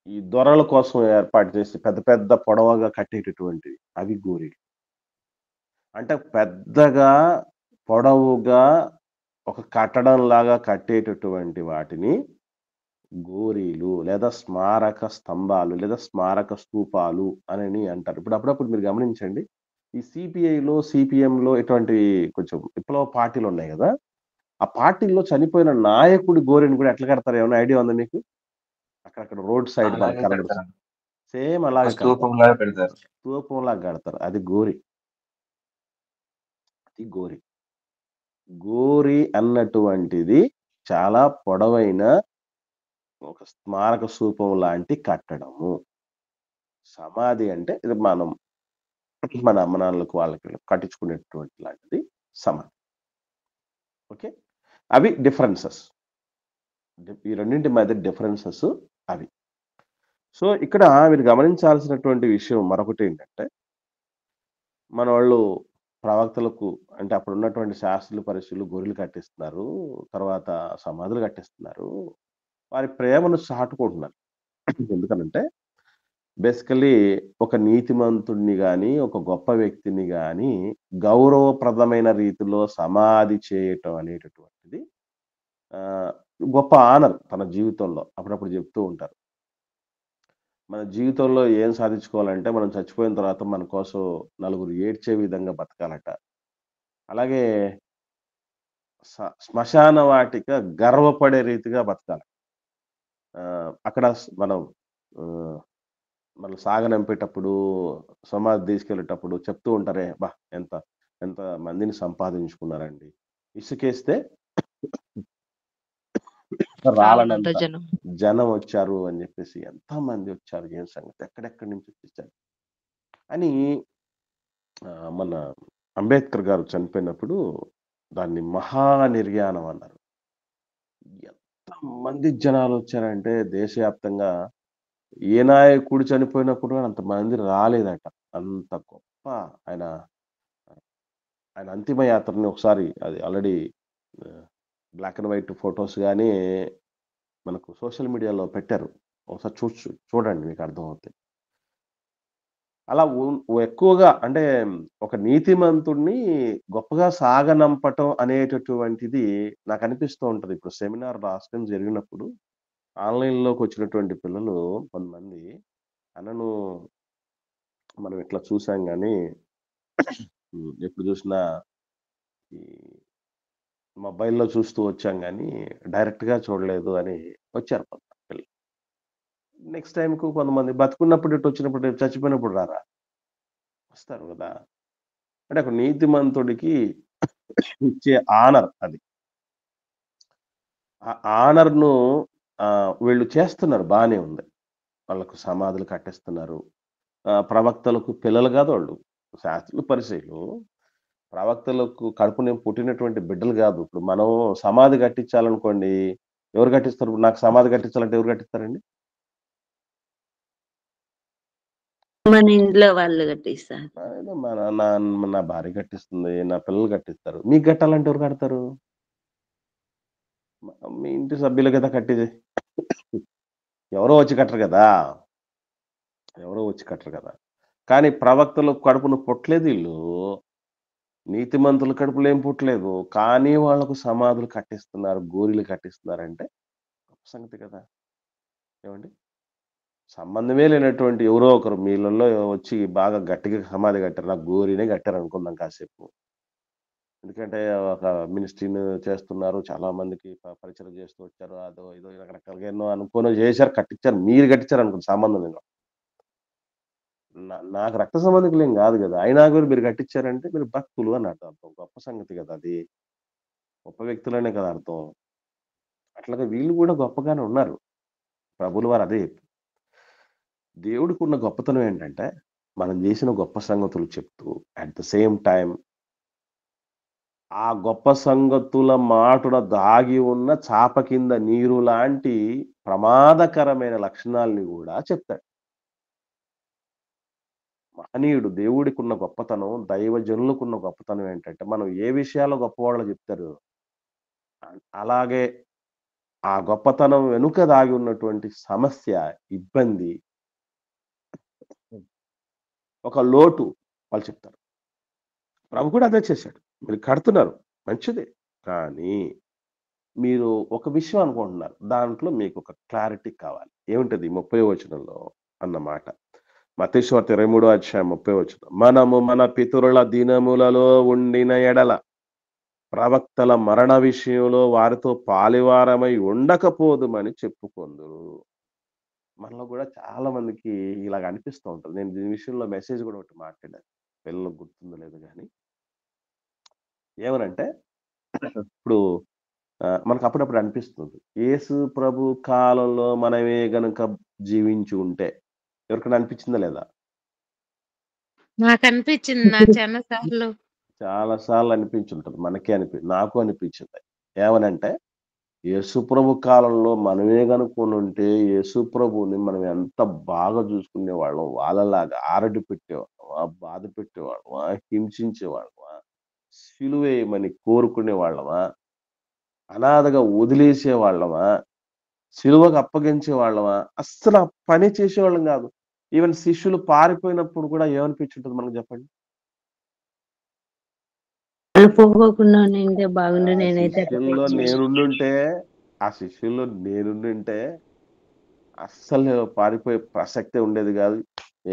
ఈ దొరల కోసం ఏర్పాటు చేసి పెద్ద పెద్ద పొడవుగా కట్టేటటువంటివి అవి గోరీలు. అంటే పెద్దగా, పొడవుగా ఒక కట్టడంలాగా కట్టేటటువంటి వాటిని గోరీలు లేదా స్మారక స్తంభాలు లేదా స్మారక స్తూపాలు అని అంటారు. ఇప్పుడు అప్పుడప్పుడు మీరు గమనించండి. ఈ సిపిఐలో, సిపిఎంలో ఇటువంటి కొంచెం విప్లవ పార్టీలున్నాయి గదా! ఆ పార్టీల్లో చనిపోయిన నాయకుడి గోరిని కూడా ఎట్లా కడతారు? ఏమన్నా ఐడియా ఉందా మీకు? అక్కడక్కడ రోడ్ సైడ్ మనకు అలాగే కనబడుతుంది. కడతారు. సేమ్ ఒక అలాగే కడతారు. స్తూపంలాగా పెడతారు. స్తూపంలాగా కడతారు. అది గోరి. అది గోరి. గోరి అన్నటువంటిది చాలా పొడవైన ఒక స్మారక స్తూపం లాంటి కట్టడము. సమాధి అంటే ఇది మన అమ్మ నాన్నలకు వాళ్ళకి కట్టించుకునేటువంటి లాంటిది సమాధి. ఓకే. అవి డిఫరెన్సెస్. ఈ రెండింటి మధ్య డిఫరెన్సెస్ అవి. సో, ఇక్కడ మీరు గమనించాల్సినటువంటి విషయం మరొకటేంటంటే, మనోళ్ళు ప్రవక్తలకు అంటే అప్పుడున్నటువంటి శాస్త్రులు, పరిశీలు గొర్రెలు కట్టిస్తున్నారు. తర్వాత సమాధులు కట్టిస్తున్నారు. వారి ప్రేమను చాటుకుంటున్నారు. ఎందుకనంటే బేసికల్లీ ఒక నీతిమంతుడిని గాని, ఒక గొప్ప వ్యక్తిని గాని గౌరవప్రదమైన రీతిలో సమాధి చేయటం అనేటటువంటిది గొప్ప ఆనర్ తన జీవితంలో. అప్పుడప్పుడు చెప్తూ ఉంటారు. మన జీవితంలో ఏం సాధించుకోవాలంటే మనం చచ్చిపోయిన తర్వాత మన కోసం నలుగురు ఏడ్చే విధంగా బతకాలట. అలాగే శ్మశాన వాటిక గర్వపడే రీతిగా బతకాలి. అక్కడ మనం ఆహ్, మనం సాగనంపేటప్పుడు, సమాధి తీసుకెళ్ళేటప్పుడు చెప్తూ ఉంటారే, అబ్బా! ఎంత ఎంత మందిని సంపాదించుకున్నారండి. ఇసుకేస్తే చాలనంత రాలనంత జనం. జనం వచ్చారు అని జెప్పేసి. ఎంతమంది వచ్చారు, ఏం సంగతి, ఎక్కడెక్కడి నుంచి వచ్చేసారు అని మన అంబేద్కర్ గారు చనిపోయినప్పుడు దాన్ని మహానిర్యాణం అన్నారు. ఎంతమంది జనాలొచ్చారంటే దేశవ్యాప్తంగా ఏ నాయకుడు చనిపోయినప్పుడు అంతమంది రాలేదట. అంత గొప్ప ఆయన, ఆయన అంతిమ యాత్రని ఒకసారి అది already black and white photos గాని మనకు సోషల్ మీడియాలో పెట్టారు. ఒకసారి చూడండి మీకు అర్థమవుతాయి. అలా ఎక్కువగా అంటే ఒక నీతిమంతుడిని గొప్పగా సాగనంపటం అనేటటువంటిది నాకనిపిస్తూ ఉంటది. ఇప్పుడు సెమినార్ రాష్ట్రం జరిగినప్పుడు ఆన్‌లైన్‌లోకి వచ్చినటువంటి పిల్లలు కొంతమంది అన్నను మనం ఇట్లా చూసాం గానీ ఎప్పుడు చూసినా ఈ మొబైల్‌లో చూస్తూ వచ్చాం గానీ డైరెక్ట్‌గా చూడలేదు అని వచ్చారు కొంతమంది పిల్లలు. నెక్స్ట్ టైమ్‌కు కొంతమంది బతికున్నప్పుడు ఇటొచ్చినప్పుడు రేపు చచ్చిపోయినప్పుడు రారా? వస్తారు గదా! అంటే ఒక నీతిమంతుడికి ఇచ్చే ఆనర్ అది. ఆ ఆనర్‌ను వీళ్ళు చేస్తున్నారు, బానే ఉంది. వాళ్ళకు సమాధులు కట్టిస్తున్నారు. ప్రవక్తలకు పిల్లలు గాదు వాళ్ళు. శాస్త్రులు, పరిసయ్యులు ప్రవక్తలకు కడుపున పుట్టినటువంటి బిడ్డలు గాదు. ఇప్పుడు మనం సమాధి కట్టించాలనుకోండి, ఎవరు కట్టిస్తారు? ఇప్పుడు నాకు సమాధి కట్టించాలంటే ఎవరు కట్టిస్తారండి? మన ఇంట్లో వాళ్ళు కట్టిస్తారు. ఏదో నా భార్య కట్టిస్తుంది. నా పిల్లలు కట్టిస్తారు. మీకు కట్టాలంటే ఎవరు కడతారు? మీ ఇంటి సభ్యులు కదా కట్టేది. ఎవరో వచ్చి కట్టరు గదా! ఎవరో వచ్చి కట్టరు గదా! కానీ ప్రవక్తలు కడుపున పుట్టలేదు ఈళ్ళు. నీతిమంతుల కడుపులో ఏం పుట్టలేదు. కానీ వాళ్ళకు సమాధులు కట్టిస్తున్నారు, గోరీలు కట్టిస్తున్నారంటే గొప్ప సంగతి కదా! ఏవండి? సంబంధమే లేనటువంటి ఎవరో ఒకరు మీళ్ళల్లో వచ్చి బాగా గట్టిగా సమాధి కట్టారు. నాకు గోరీనే కట్టారనుకుందాం కాసేపు. ఎందుకంటే ఒక మినిస్ట్రీని చేస్తున్నారు. చాలా మందికి పరిచయం చేస్తూ వచ్చారు. అదో ఇదో రకరకాలుగా ఎన్నో అనుకోని చేశారు, కట్టించారు. మీరు కట్టించారనుకోండి సంబంధం లేదు. నాకు రక్త సంబంధికులేం గాదు గదా! అయినా గూడా మీరు కట్టించారంటే మీరు భక్తులు అని అర్థం. గొప్ప సంగతి గదా అది. గొప్ప వ్యక్తులనే కదా అర్థం. అట్లాగే వీళ్ళు గూడా గొప్పగానే ఉన్నారు. ప్రభువుల వారు అదే చెప్పారు. దేవుడికున్న గొప్పతనం ఏంటంటే, మనం జేసిన గొప్ప సంగతులు చెప్తూ అట్ ద సేమ్ టైమ్ ఆ గొప్ప సంగతుల మాటున దాగి ఉన్న చాప కింద నీరు లాంటి ప్రమాదకరమైన లక్షణాల్ని గూడా చెప్తాడు. మహనీయుడు దేవుడికున్న గొప్పతనం, దైవజనులకున్న గొప్పతనం ఏంటంటే, మనం ఏ విషయాల్లో గొప్పవాళ్ళో చెప్తారు. అలాగే ఆ గొప్పతనం వెనుక దాగి ఉన్నటువంటి సమస్య, ఇబ్బంది, ఒక లోటు వాళ్ళు చెప్తారు. ప్రభు కూడా అదే చేశాడు. మీరు కడుతున్నారు మంచిదే. కానీ మీరు ఒక విషయం అనుకుంటున్నారు. దాంట్లో మీకొక క్లారిటీ కావాలి. ఏమిటది 30వ వచనంలో అన్నమాట. మత్తయి సువార్త 23వ అధ్యాయం 30వ వచనం. మనము మన పితరుల దినములలో ఉండిన ఎడల ప్రవక్తల మరణ విషయంలో వారితో పాలివారమై ఉండకపోదుమని చెప్పుకొందురు. మనలో కూడా చాలా మందికి ఇలాగ అనిపిస్తూ ఉంటది. నేను దీని విషయంలో మెసేజ్ కూడా ఒకటి మాట్లాడాను. పిల్లలకు గుర్తుందో లేదో గానీ. ఏమనంటే ఇప్పుడు మనకు అప్పుడప్పుడు అనిపిస్తుంది. యేసు ప్రభు కాలంలో మనమే గనుక జీవించి ఉంటే ఎవరికైనా అనిపించిందా లేదా? నాకనిపించింది నా చాలా సార్లు. చాలా సార్లు అనిపించుంటది. మనకే నాకు అనిపించింది. ఏమనంటే యేసు ప్రభు కాలంలో మనమే గనుకొనుంటే యేసు ప్రభుని మనం ఎంత బాగా చూసుకునేవాళ్ళం. వాళ్ళలాగా ఆరడి పెట్టేవాళ్ళమా, బాధ పెట్టేవాళ్ళమా, హింసించేవాళ్ళమా, సిలువేయమని కోరుకునేవాళ్ళమా, అనాథగా వదిలేసేవాళ్ళమా, సిలువకు అప్పగించేవాళ్ళమా, అస్సలు ఆ పని చేసేవాళ్ళం గాదు. ఈవెన్ శిష్యులు పారిపోయినప్పుడు కూడా ఏమనిపించుంటది మనకు చెప్పండి? అనుకోకుండా ఉంటే బాగుండు. ఆ నేనైతే శిష్యుల్లో నేనుండుంటే అస్సలు పారిపోయే ప్రసక్తే ఉండేది గాదు.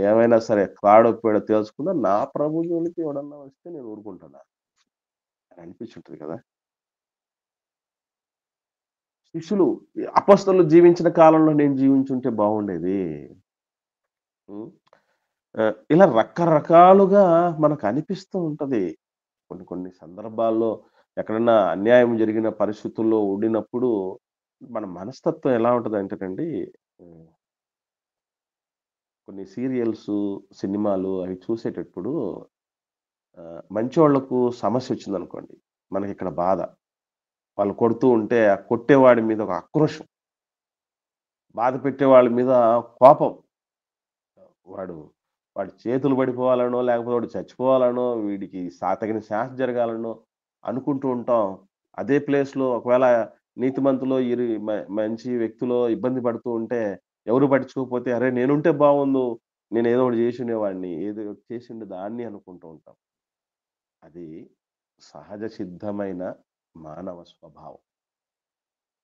ఏమైనా సరే కాడో పేడో తెలుసుకున్నా నా ప్రభు జోలికి ఎవడన్నా వస్తే నేను ఊరుకుంటానా అని అనిపించుంటది కదా! శిష్యులు అపొస్తలులు జీవించిన కాలంలో నేను జీవించుంటే బాగుండేది. హ్మ్. ఇలా రకరకాలుగా మనకు అనిపిస్తూ ఉంటది. కొన్ని కొన్ని సందర్భాల్లో ఎక్కడన్నా అన్యాయం జరిగిన పరిస్థితుల్లో ఉండినప్పుడు మన మనస్తత్వం ఎలా ఉంటదంటేనండి, హ్మ్, కొన్ని సీరియల్సు, సినిమాలు అవి చూసేటప్పుడు మంచోళ్ళకు సమస్యొచ్చిందనుకోండి, మనకిక్కడ బాధ. వాళ్ళు కొడుతూ ఉంటే ఆ కొట్టేవాడి మీద ఒక ఆక్రోషం. బాధ పెట్టేవాళ్ళ మీద కోపం. వాడు వాడి చేతులు పడిపోవాలనో, లేకపోతే వాడు చచ్చిపోవాలనో, వీడికి తగిన శాస్తి జరగాలనో అనుకుంటూ ఉంటాం. అదే ప్లేస్‌లో ఒకవేళ నీతిమంతులో మంచి వ్యక్తులో ఇబ్బంది పడుతూ ఉంటే, ఎవరు పట్టించుకోకపోతే, అరే! నేనుంటే బావుండు. నేనేదో ఒకటి చేసుండేవాడిని. ఏదో ఒకటి చేసుండే దాన్ని అనుకుంటూ ఉంటాం. అది సహజ సిద్ధమైన మానవ స్వభావం.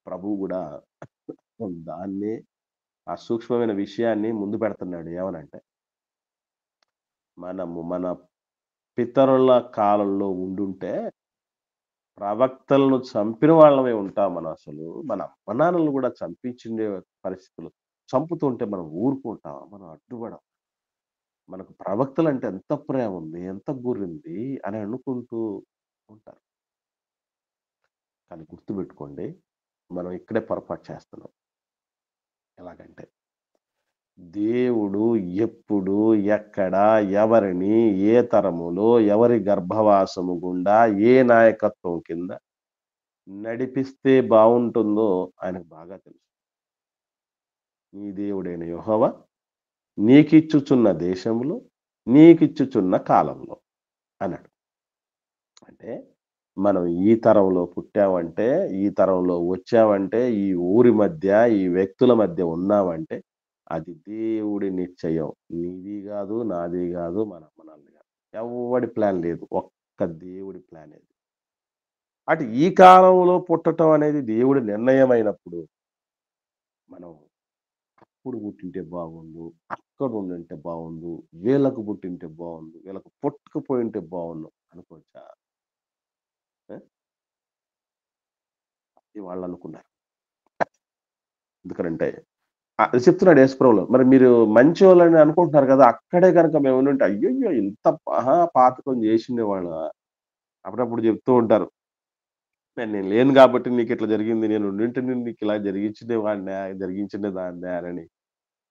ప్రభువు గూడా దాన్నే ఆ సూక్ష్మమైన విషయాన్ని ముందు పెడుతున్నాడు. ఏమనంటే, మనము మన పితరుల కాలంలో ఉండుంటే, ప్రవక్తలను చంపిన వాళ్ళమే ఉంటాం మనం అసలు. మన అమ్మ నాన్నలను గూడా చంపించిండే పరిస్థితులు. చంపుతుంటే మనం ఊరుకుంటామా? మనం అడ్డుపడం. మనకు ప్రవక్తలంటే ఎంత ప్రేముంది, ఎంత గురింది అని అనుకుంటూ ఉంటారు. కానీ గుర్తుపెట్టుకోండి, మనం ఇక్కడే పొరపాటు చేస్తున్నాం. ఎలాగంటే, దేవుడు ఎప్పుడు, ఎక్కడ, ఎవరిని, ఏ తరములో, ఎవరి గర్భవాసము గుండా, ఏ నాయకత్వం కింద నడిపిస్తే బావుంటుందో ఆయనకు బాగా తెలుసు. నీ దేవుడైన యెహోవా నీకిచ్చుచున్న దేశంలో, నీకిచ్చుచున్న కాలంలో అన్నాడు. అంటే మనం ఈ తరంలో పుట్టామంటే, ఈ తరంలో వచ్చామంటే, ఈ ఊరి మధ్య, ఈ వ్యక్తుల మధ్య ఉన్నామంటే, అది దేవుడి నిశ్చయం. నీది గాదు, నాది గాదు, మన అమ్మ నాన్నది గాదు. ఎవ్వడి ప్లాన్ లేదు. దేవుడి ప్లాన్ అది. అటు ఈ కాలంలో పుట్టటం అనేది దేవుడి నిర్ణయం అయినప్పుడు మనం అప్పుడు పుట్టింటే బాగుండు, అక్కడ ఉండింటే బాగుండు, వీళ్ళకు పుట్టింటే బాగుండు, వీళ్ళకు పుట్టకపోయింటే బాగుండు అనుకోవచ్చా? ఆ? అది వాళ్ళు అనుకున్నారు. ఎందుకనంటే అది చెప్తున్నాడు యేసుప్రభులో. మరి మీరు మంచోళ్ళని అనుకుంటున్నారు కదా! అక్కడే గనక మేము ఉండుంటే అయ్యయ్యో! ఇంత పాతకం చేసిండేవాళ్ళా? అప్పుడప్పుడు చెప్తూ ఉంటారు. నేను లేను కాబట్టి నీకిట్లా జరిగింది. నేను ఉండుంటే నేను నీకిలా జరిగించుండేవాడినా, జరిగించుండేదాన్నే అని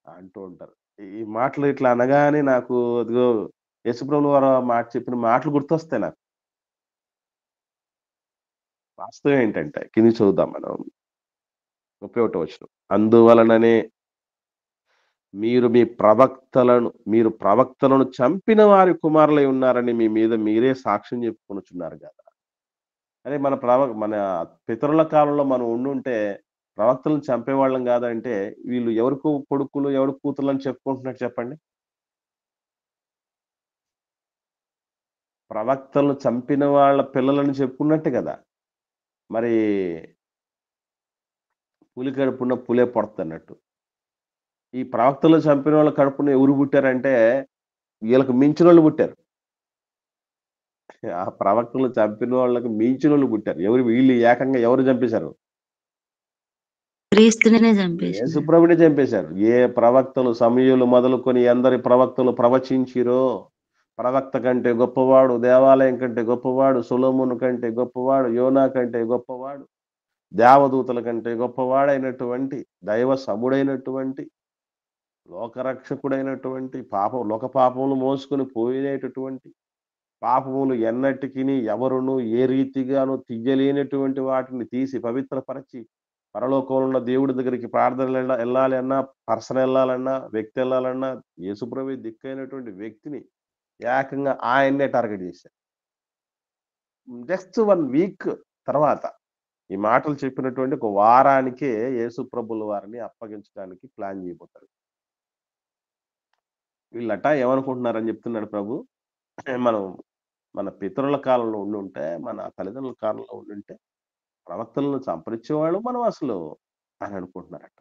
అంటూ ఉంటారు. ఈ మాటలు ఇట్లా అనగానే నాకు అదిగో యేసుప్రభుల వారు ఆ మాట చెప్పిన మాటలు గుర్తొస్తాయి నాకు. వాస్తవం ఏంటంటే కింద చదువుదాం మనం. 31 వచనం. అందువలననే మీరు ప్రవక్తలను చంపిన వారి కుమారులై ఉన్నారని మీ మీద మీరే సాక్ష్యం చెప్పుకొనుచున్నారు గదా! అరే మన పితరుల కాలంలో మనం ఉండుంటే ప్రవక్తలను చంపేవాళ్ళం గాదంటే వీళ్ళు ఎవరికి కొడుకులు, ఎవరికి కూతుర్లని చెప్పుకుంటున్నట్టు చెప్పండి? ప్రవక్తలను చంపిన వాళ్ళ పిల్లలని చెప్పుకున్నట్టే గదా! మరి పులి కడుపున పులే పుడతన్నట్టు. ఈ ప్రవక్తలు చంపిన వాళ్ళ కడుపున ఎవరు పుట్టారంటే వీళ్ళకి మించినోళ్ళు పుట్టారు. ఆ ప్రవక్తలు చంపిన వాళ్ళకి మించినోళ్ళు పుట్టారు. వీళ్ళు ఏకంగా ఎవరు చంపేశారు? క్రీస్తునే చంపేసినారు. యేసుప్రభునే చంపేశారు. ఏ ప్రవక్తలు సమూయేలు మొదలుకొని ఎందరి ప్రవక్తలు ప్రవచించిరో, ప్రవక్త కంటే గొప్పవాడు, దేవాలయం కంటే గొప్పవాడు, సొలొమోను కంటే గొప్పవాడు, యోనా కంటే గొప్పవాడు, దేవదూతల కంటే గొప్పవాడైనటువంటి, దైవ సముడైనటువంటి, లోకరక్షకుడైనటువంటి, లోక పాపములు మోసుకొని పోయినటువంటి, పాపములు ఎన్నటికిని ఎవరును ఏ రీతిగాను తీయలేనటువంటి వాటిని తీసి పవిత్రపరచి పరలోకంలో ఉన్న దేవుడి దగ్గరికి ప్రార్థనలు వెళ్ళాలి అన్నా, పర్సన్ వెళ్ళాలన్నా, వ్యక్తి వెళ్ళాలన్నా యేసుప్రభువే దిక్కైనటువంటి వ్యక్తిని ఏకంగా ఆయన్నే టార్గెట్ చేశారు. జస్ట్ 1 వీక్ తర్వాత ఈ మాటలు చెప్పినటువంటి ఒక వారానికే యేసుప్రభుల వారిని అప్పగించడానికి ప్లాన్ చేయబోతారు. వీళ్ళట ఏమనుకుంటున్నారని చెప్తున్నాడు ప్రభు. మనం మన పితరుల కాలంలో ఉండుంటే, మన తల్లిదండ్రుల కాలంలో ఉండుంటే ప్రవక్తలను చంపనిచ్చేవాళ్ళు మనం అసలు అని అనుకుంటున్నారట.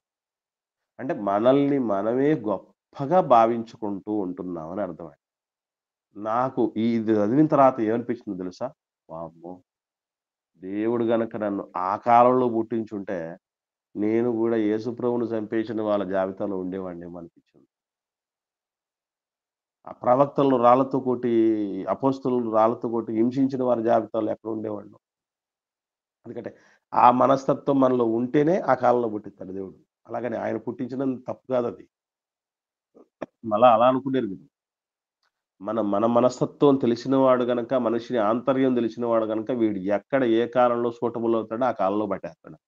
అంటే మనల్ని మనమే గొప్పగా భావించుకుంటూ ఉంటున్నామని అర్థమైంది. నాకు ఇది చదివిన తర్వాత ఏమనిపించిందో తెలుసా? వామ్మో! దేవుడు గనక నన్ను ఆ కాలంలో పుట్టించుంటే నేను గూడా యేసుప్రభువుని చంపేసిన వాళ్ళ జాబితాలో ఉండేవాడినేమో అనిపించింది. ఆ ప్రవక్తలను రాళ్ళతో కొట్టి, అపోస్తలులను రాళ్ళతో కొట్టి హింసించిన వారి జాబితాలో ఎక్కడ ఉండేవాడినో. ఎందుకంటే ఆ మనస్తత్వం మనలో ఉంటేనే ఆ కాలంలో పుట్టిస్తాడు దేవుడు. అలాగని ఆయన పుట్టించినంత తప్పు కాదది. మళ్ళా అలా అనుకునేరు మీరు. మన మనస్తత్వం తెలిసినవాడు గనక, మనిషిని ఆంతర్యం తెలిసినవాడు గనక వీడు ఎక్కడ ఏ కాలంలో సూటబుల్ అవుతాడో ఆ కాలంలో పట్టేస్తాడు.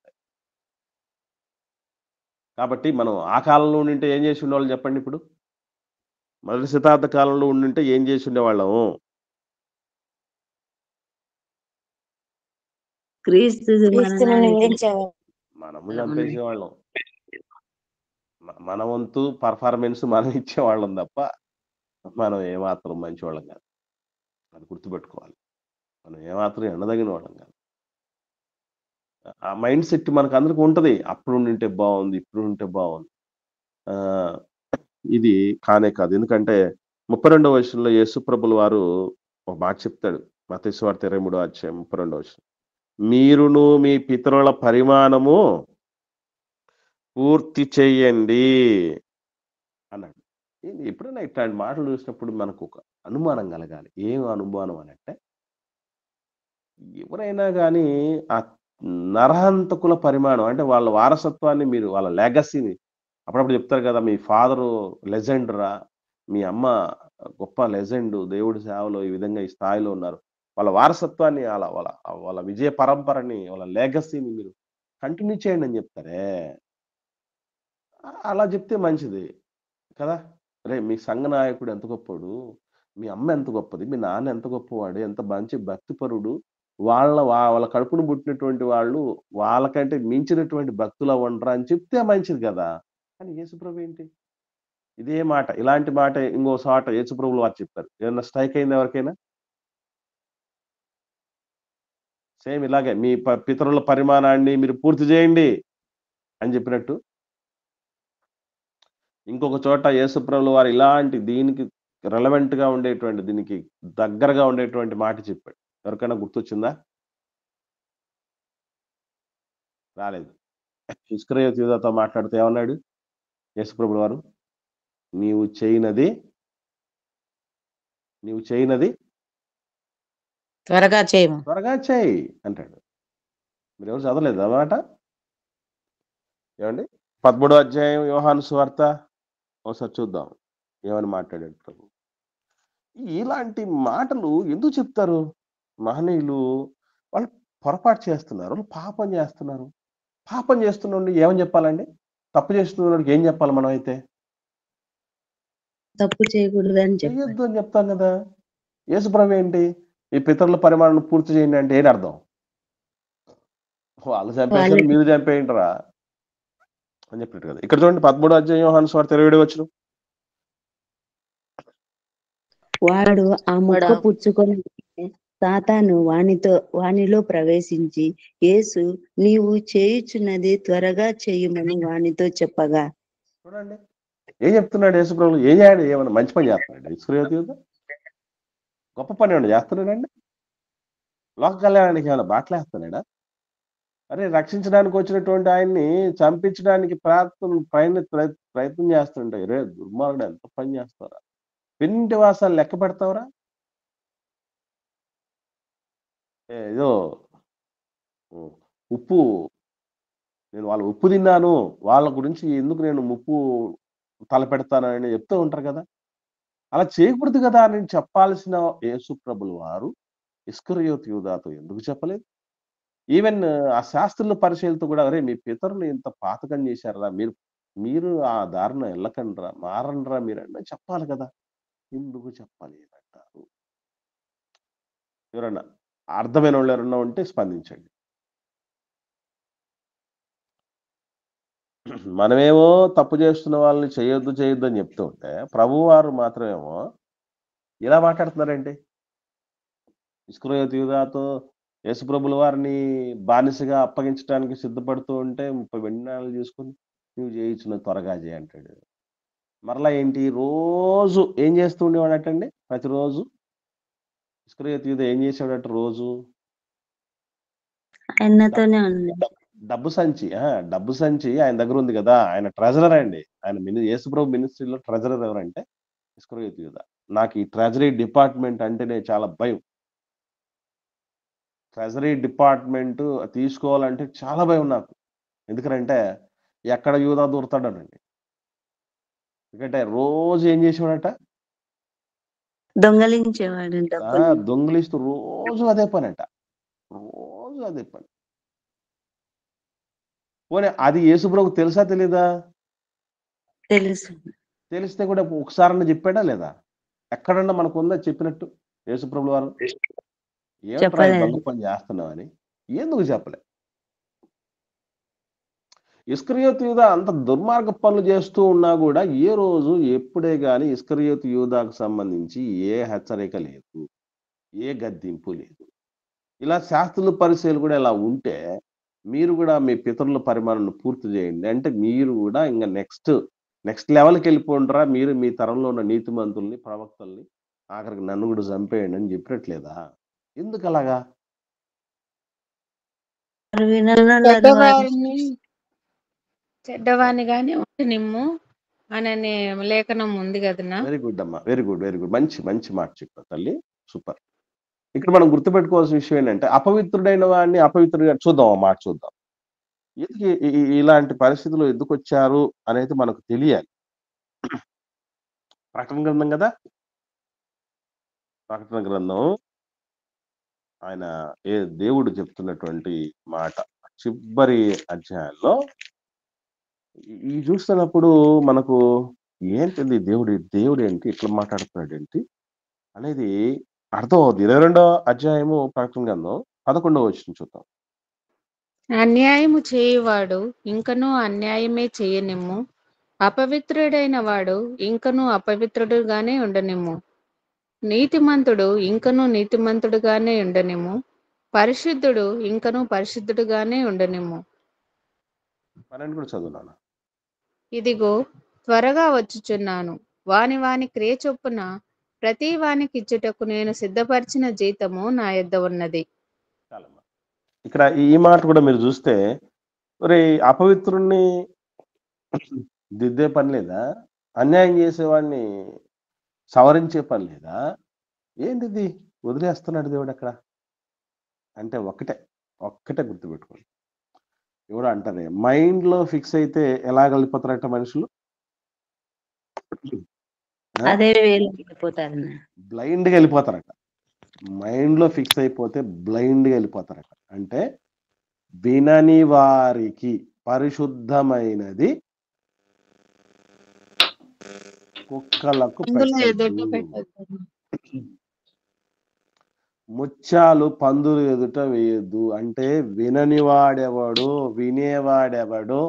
కాబట్టి మనం ఆ కాలంలో ఉండింటే ఏం చేసి ఉండేవాళ్ళం చెప్పండి ఇప్పుడు? మొదటి శతాబ్ద కాలంలో ఉండుంటే ఏం చేసి ఉండేవాళ్ళము? క్రీస్తుని నిందించేవారు. మనము చంపేసేవాళ్ళం. మన వంతు పర్ఫార్మెన్స్ మనం ఇచ్చేవాళ్ళం తప్ప మనం ఏమాత్రం మంచివాళ్ళం కాదు. అది గుర్తుపెట్టుకోవాలి. మనం ఏమాత్రం ఎన్నదగిన వాళ్ళం కాదు. ఆ మైండ్ సెట్ మనకందరికి ఉంటది. అప్పుడు ఉండింటే బావుంది, ఇప్పుడు ఉంటే బావుంది. ఇది కానే కాదు. ఎందుకంటే 32వ వచనంలో యేసుప్రభుల వారు ఒక మాట చెప్తాడు. మత్తయి సువార్త 23వ అధ్యాయం 32వ వచనం. మీరును మీ పితరుల పరిమాణము పూర్తి చెయ్యండి అన్నాడు. ఎప్పుడైనా ఇట్లాంటి మాటలు చూసినప్పుడు మనకు ఒక అనుమానం కలగాలి. ఏం అనుమానం అనంటే ఎవరైనా గానీ ఆ నరహంతకుల పరిమాణం అంటే వాళ్ళ వారసత్వాన్ని మీరు వాళ్ళ లెగసీని అప్పుడప్పుడు చెప్తారు కదా! మీ ఫాదరు లెజెండ్ రా! మీ అమ్మ గొప్ప లెజెండ్ దేవుడి సేవలో ఈ విధంగా ఈ స్థాయిలో ఉన్నారు. వాళ్ళ వారసత్వాన్ని వాళ్ళ వాళ్ళ వాళ్ళ విజయ పరంపరని, వాళ్ళ లెగసీని మీరు కంటిన్యూ చేయండి అని చెప్తారే. అలా చెప్తే మంచిది కదా! అరే మీ సంఘ నాయకుడు ఎంత గొప్పోడు, మీ అమ్మ ఎంత గొప్పది, మీ నాన్న ఎంత గొప్పవాడు, ఎంత మంచి భక్తిపరుడు. వాళ్ళ కడుపున పుట్టినటువంటి వాళ్ళు వాళ్ళకంటే మించినటువంటి భక్తులవ్వండ్రా అని చెప్తే మంచిది కదా! కానీ యేసుప్రభు ఏంటి? ఇదే మాట ఇలాంటి మాట ఇంకో చోట యేసుప్రభుల వారు చెప్పారు. ఏమన్నా స్ట్రైక్ అయిందా ఎవరికైనా? సేమ్ ఇలాగే మీ పితరుల పరిమాణాన్ని మీరు పూర్తి చేయండి అని చెప్పినట్టు. ఇంకొక చోట యేసుప్రభుల వారు ఇలాంటి దీనికి రెలవెంట్ గా ఉండేటువంటి, దీనికి దగ్గరగా ఉండేటువంటి మాట చెప్పాడు. ఎవరికైనా గుర్తొచ్చిందా? రాలేదు. ఇస్కరియోతు యూదాతో మాట్లాడితే ఏమన్నాడు యేసుప్రభుల వారు? నీవు చేయనది త్వరగా చేయము. త్వరగా చేయి అంటాడు. మీరు ఎవరు చదవలేదు అన్నమాట. ఏమండి 13వ అధ్యాయం యోహాను సువార్త ఒకసారి చూద్దాం ఏమని మాట్లాడాడు ప్రభు. ఇలాంటి మాటలు ఎందుకు చెప్తారు మహనీయులు? వాళ్ళు పొరపాటు చేస్తున్నారు, వాళ్ళు పాపం చేస్తున్నారు. పాపం చేస్తున్నోడిని ఏమని చెప్పాలండి? తప్పు చేస్తున్నోడికి ఏం చెప్పాలి మనం అయితే? తప్పు చేయకూడదు అని చెయ్యొద్దు అని చెప్తాం కదా. యేసుప్రభు ఏంటి, ఈ పితరుల పరిమాణం పూర్తి చేయండి అంటే ఏంటి అర్థం? వాళ్ళు చంపేసారు మీరు చంపేయంటారా అని చెప్పినట్టు కదా. ఇక్కడ చూడండి 13వ అధ్యాయం యోహాను సువార్త 27వ వచనం. వాడు ఆ ముక్క పుచ్చుకొని సాతాను వానిలో ప్రవేశించి యేసు నీవు చేయుచున్నది త్వరగా చేయమని వానితో చెప్పగా. చూడండి ఏం చెప్తున్నాడు యేసుప్రభు? ఏం చేయాలి? ఏమన్నా మంచి పని చేస్తున్నాడు ఇస్కరియోతు యూదా? గొప్ప పని ఏమన్నా చేస్తున్నాడండి? లోక కళ్యాణానికి ఏమైనా బాటలేస్తున్నాడా? అరే రక్షించడానికి వచ్చినటువంటి ఆయన్ని చంపించడానికి ప్రయత్నం చేస్తుంటే రే దుర్మార్గుడు ఎంత పని చేస్తారా? పెన్నింటి వాసాలు లెక్క పెడతావురా? ఏదో ఉప్పు, నేను వాళ్ళ ఉప్పు తిన్నాను, వాళ్ళ గురించి ఎందుకు నేను ముప్పు తలపెడతానని చెప్తూ ఉంటారు కదా. అలా చేయకూడదు కదా అని చెప్పాల్సిన యేసుప్రభుల వారు ఇస్కరియోతు యూదాతో ఎందుకు చెప్పలేదు? ఈవెన్ ఆ శాస్త్రుల పరిశీలతో కూడా అరే మీ పితరులు ఇంత పాతకం చేశారా, మీరు ఆ దారిన వెళ్ళకండ్రా, మారండ్రా మీరన్నా చెప్పాలి కదా. ఎందుకు చెప్పలేదంటారు? ఎవరన్నా అర్థమైన వాళ్ళు ఎవరన్నా ఉంటే స్పందించండి. మనమేమో తప్పు చేస్తున్న వాళ్ళని చేయొద్దు అని చెప్తూ ఉంటే ప్రభువు వారు మాత్రమేమో ఇలా మాట్లాడుతున్నారండి. ఇస్కరియోతు యూదాతో యేసుప్రభుల వారిని బానిసగా అప్పగించడానికి సిద్ధపడుతూ ఉంటే 30 వెండి నాణాలు తీసుకుని నువ్వు చేయించిన త్వరగా చేయి అంటాడు. మరలా ఏంటి, రోజు ఏం చేస్తూ ఉండేవాడటండి? ప్రతిరోజు ఇస్కరియోతు యూదా ఏం చేసేవాడట? రోజు ఆయనతోనే ఉంది. డబ్బు సంచి ఆయన దగ్గర ఉంది కదా. ఆయన ట్రెజరర్ అండి. ఆయన యేసుప్రభు మినిస్ట్రీలో ట్రెజరర్ ఎవరంటే ఇస్కరియోతు యూదా. నాకు ఈ ట్రెజరీ డిపార్ట్మెంట్ అంటేనే చాలా భయం. ట్రెజరీ డిపార్ట్మెంట్ తీసుకోవాలంటే చాలా భయం నాకు. ఎందుకంటే ఎక్కడ యూదా దూరతాడనండి. ఎందుకంటే రోజు ఏం చేసేవాడట? దొంగలించేవాడు. దొంగలిస్తూ రోజు అదే పని. పోనీ అది యేసుప్రభుకు తెలుసా తెలీదా? తెలుసు. తెలిస్తే కూడా ఒకసారన్నా చెప్పాడా లేదా? ఎక్కడన్నా మనకు ఉందా చెప్పినట్టు యేసుప్రభుల వారు? ఏమంటారా దొంగ పని చేస్తున్నావని ఎందుకు చెప్పలే? ఇస్కరియోతు యూదా అంత దుర్మార్గ పనులు చేస్తూ ఉన్నా కూడా ఏ రోజు ఎప్పుడే గాని ఇస్కరియోతు యూదాకు సంబంధించి ఏ హెచ్చరిక లేదు, ఏ గద్దింపు లేదు. ఇలా శాస్త్రుల పరిశీలన కూడా ఇలా ఉంటే మీరు కూడా మీ పితరుల పరిమాణాన్ని పూర్తి చేయండి అంటే మీరు కూడా ఇంకా నెక్స్ట్ లెవెల్కి వెళ్ళిపోంటారా? మీరు మీ తరంలో ఉన్న నీతిమంతుల్ని, ప్రవక్తల్ని ఆఖరికి నన్ను కూడా చంపేయండి అని చెప్పినట్లేదా? ఎందుకు అలాగా? చెడ్డవాణి గాని నిమ్ము అనే లేఖనం ఉంది కదన్నా. వెరీ గుడ్ అమ్మా, వెరీ గుడ్. మంచి మాట చెప్పారు తల్లి, సూపర్. ఇక్కడ మనం గుర్తుపెట్టుకోవాల్సిన విషయం ఏంటంటే అపవిత్రుడైన వాడిని అపవిత్రుడిగా చూద్దాం. ఆ మాట చూద్దాం. ఎందుకు ఇలాంటి పరిస్థితులు ఎందుకు వచ్చారు అనేది మనకు తెలియాలి. ప్రకటన గ్రంథం కదా, ప్రకటన గ్రంథం ఆయన దేవుడు చెప్తున్నటువంటి మాట చివరి అధ్యాయంలో ఈ చూస్తున్నప్పుడు మనకు ఏంటిది దేవుడు ఏంటి ఇట్లా మాట్లాడుతున్నాడు ఏంటి అనేది అర్థం అవుతుంది. 22వ అధ్యాయము ప్రకటన గ్రంథం 11వ వచనం చూద్దాం. అన్యాయము చేయువాడు ఇంకనూ అన్యాయమే చేయనిమ్ము, అపవిత్రుడైన వాడు ఇంకనూ అపవిత్రుడుగానే ఉండనిమ్ము, నీతిమంతుడు ఇంకనూ నీతిమంతుడుగానే ఉండనిమ్ము, పరిశుద్ధుడు ఇంకనూ పరిశుద్ధుడుగానే ఉండనిమ్ము. 12 కూడా చదువు నాన్న. ఇదిగో త్వరగా వచ్చుచున్నాను. వాని వాని క్రియ చొప్పున ప్రతి వానికి ఇచ్చుటకు నేను సిద్ధపరిచిన జీతము నా యొద్ద ఉన్నది. చాలమ్మా. ఇక్కడ ఈ మాట కూడా మీరు చూస్తే, ఒరే అపవిత్రుణ్ణి దిద్దే పని లేదా? అన్యాయం చేసేవాడిని సవరించే పని లేదా? ఏంటిది వదిలేస్తున్నాడు దేవుడు అక్కడ అంటే ఒక్కటే గుర్తుపెట్టుకోండి. ఎవడో అంటారే మైండ్లో ఫిక్స్ అయితే ఎలా వెళ్ళిపోతారంట మనుషులు, అదే వేలు వెళ్ళిపోతారన్న. బ్లైండ్గా వెళ్ళిపోతారట. మైండ్లో ఫిక్స్ అయిపోతే బ్లైండ్గా వెళ్ళిపోతారట. అంటే వినని వారికి పరిశుద్ధమైనది కుక్కలకు అందులో ఎదుట పెట్టద్దు, పెట్టొద్దు. ముత్యాలు పందులు ఎదుట వేయద్దు. అంటే వినని వాడెవడో వినేవాడెవడో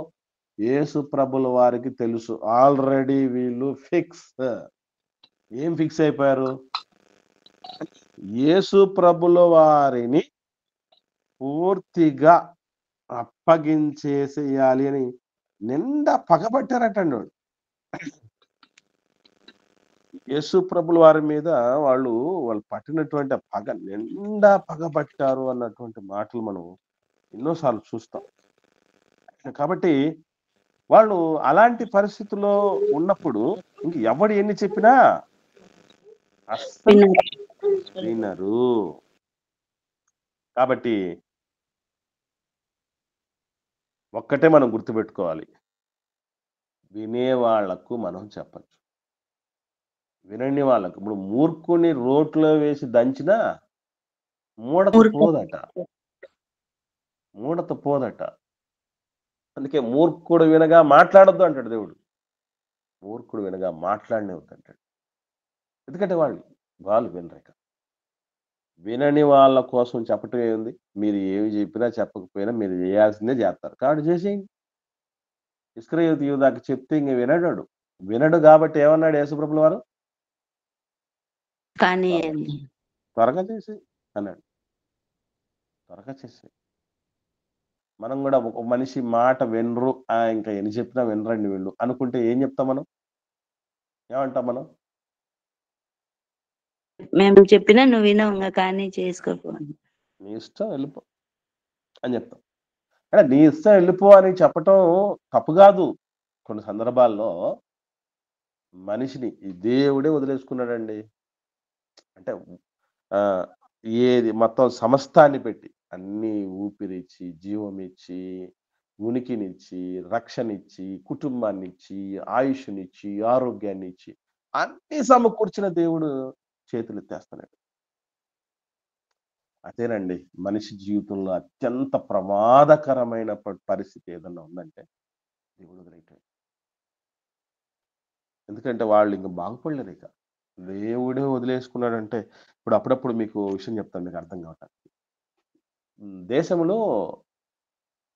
యేసు ప్రభుల వారికి తెలుసు. ఆల్రెడీ వీళ్ళు ఏం ఫిక్స్ అయిపోయారు? యేసు ప్రభుల వారిని పూర్తిగా అప్పగించేసేయాలి అని నిండా పగబట్టారటండి వాడు. యేసు ప్రభుల వారి మీద వాళ్ళు పట్టినటువంటి పగ నిండా పగబట్టారు అన్నటువంటి మాటలు మనం ఎన్నోసార్లు చూస్తాం. కాబట్టి వాళ్ళు అలాంటి పరిస్థితుల్లో ఉన్నప్పుడు ఇంక ఎవడు ఎన్ని చెప్పినా అస్సలు వినరు. కాబట్టి ఒక్కటే మనం గుర్తుపెట్టుకోవాలి, వినేవాళ్లకు మనం చెప్పచ్చు, వినని వాళ్ళకు. ఇప్పుడు మూర్ఖుని రోట్లో వేసి దంచినా మూడత పోదట. అందుకే మూర్ఖుడు వినగా మాట్లాడొద్దు అంటాడు దేవుడు. మూర్ఖుడు వినగా మాట్లాడనివద్దు అంటాడు. ఎందుకంటే వాళ్ళు వినరేక. వినని వాళ్ళ కోసం చెప్పటం ఏముంది? మీరు ఏమి చెప్పినా చెప్పకపోయినా మీరు చేయాల్సిందే చేస్తారు. కాబట్టి చేసేయండి. ఇస్కరియోతు యూదాకు చెప్తే ఇంక వినడు కాబట్టి ఏమన్నాడు యేసుప్రభుల వారు? కానీ త్వరగా చేసి అన్నాడు. త్వరగా చేసి మనం కూడా ఒక మనిషి మాట వినరు, ఇంకా ఎన్ని చెప్పినా వినరండి వీళ్ళు అనుకుంటే ఏం చెప్తాం మనం? ఏమంటాం మనం? మేము చెప్పినా నువ్వు వినవు కానీ చేసుకోపో, నీ ఇష్టం వెళ్ళిపో అని చెప్తాం. అంటే నీ ఇష్టం వెళ్ళిపో అని చెప్పటం తప్పు కాదు. కొన్ని సందర్భాల్లో మనిషిని ఈ దేవుడే వదిలేసుకున్నాడండి. అంటే ఏది మొత్తం సమస్తాన్ని పెట్టి అన్ని ఊపిరిచ్చి, జీవం ఇచ్చి, ఉనికినిచ్చి, రక్షణిచ్చి, కుటుంబాన్ని ఇచ్చి, ఆయుష్నిచ్చి, ఆరోగ్యాన్ని ఇచ్చి అన్ని సమకూర్చిన దేవుడు చేతులు ఎత్తేస్తున్నాడు. అదేనండి మనిషి జీవితంలో అత్యంత ప్రమాదకరమైన పరిస్థితి ఏదన్నా ఉందంటే దేవుడు వదిలేయటం. ఎందుకంటే వాళ్ళు ఇంకా బాగుపడలేరు. ఇక దేవుడే వదిలేసుకున్నాడంటే ఇప్పుడు అప్పుడప్పుడు మీకు విషయం చెప్తాను, మీకు అర్థం కావటానికి. దేశంలో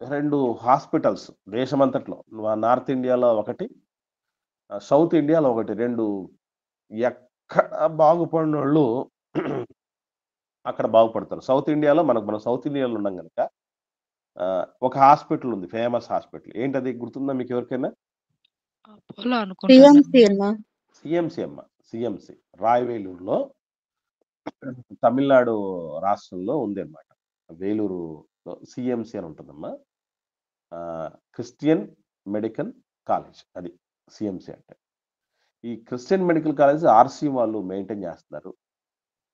2 హాస్పిటల్స్ దేశమంతట్లో, నార్త్ ఇండియాలో ఒకటి, సౌత్ ఇండియాలో ఒకటి. 2 ఎక్కడ బాగుపడిన వాళ్ళు అక్కడ బాగుపడతారు. సౌత్ ఇండియాలో మనం సౌత్ ఇండియాలో ఉన్నాం కనుక ఒక హాస్పిటల్ ఉంది, ఫేమస్ హాస్పిటల్. ఏంటది గుర్తుందా మీకు ఎవరికైనా? సిఎంసి రాయవేలూరులో, తమిళనాడు రాష్ట్రంలో ఉంది అనమాట. వేలూరులో సిఎంసి అని ఉంటుందమ్మా, క్రిస్టియన్ మెడికల్ కాలేజ్. అది సిఎంసి అంటే. ఈ క్రిస్టియన్ మెడికల్ కాలేజ్ ఆర్సీ వాళ్ళు మెయింటైన్ చేస్తున్నారు.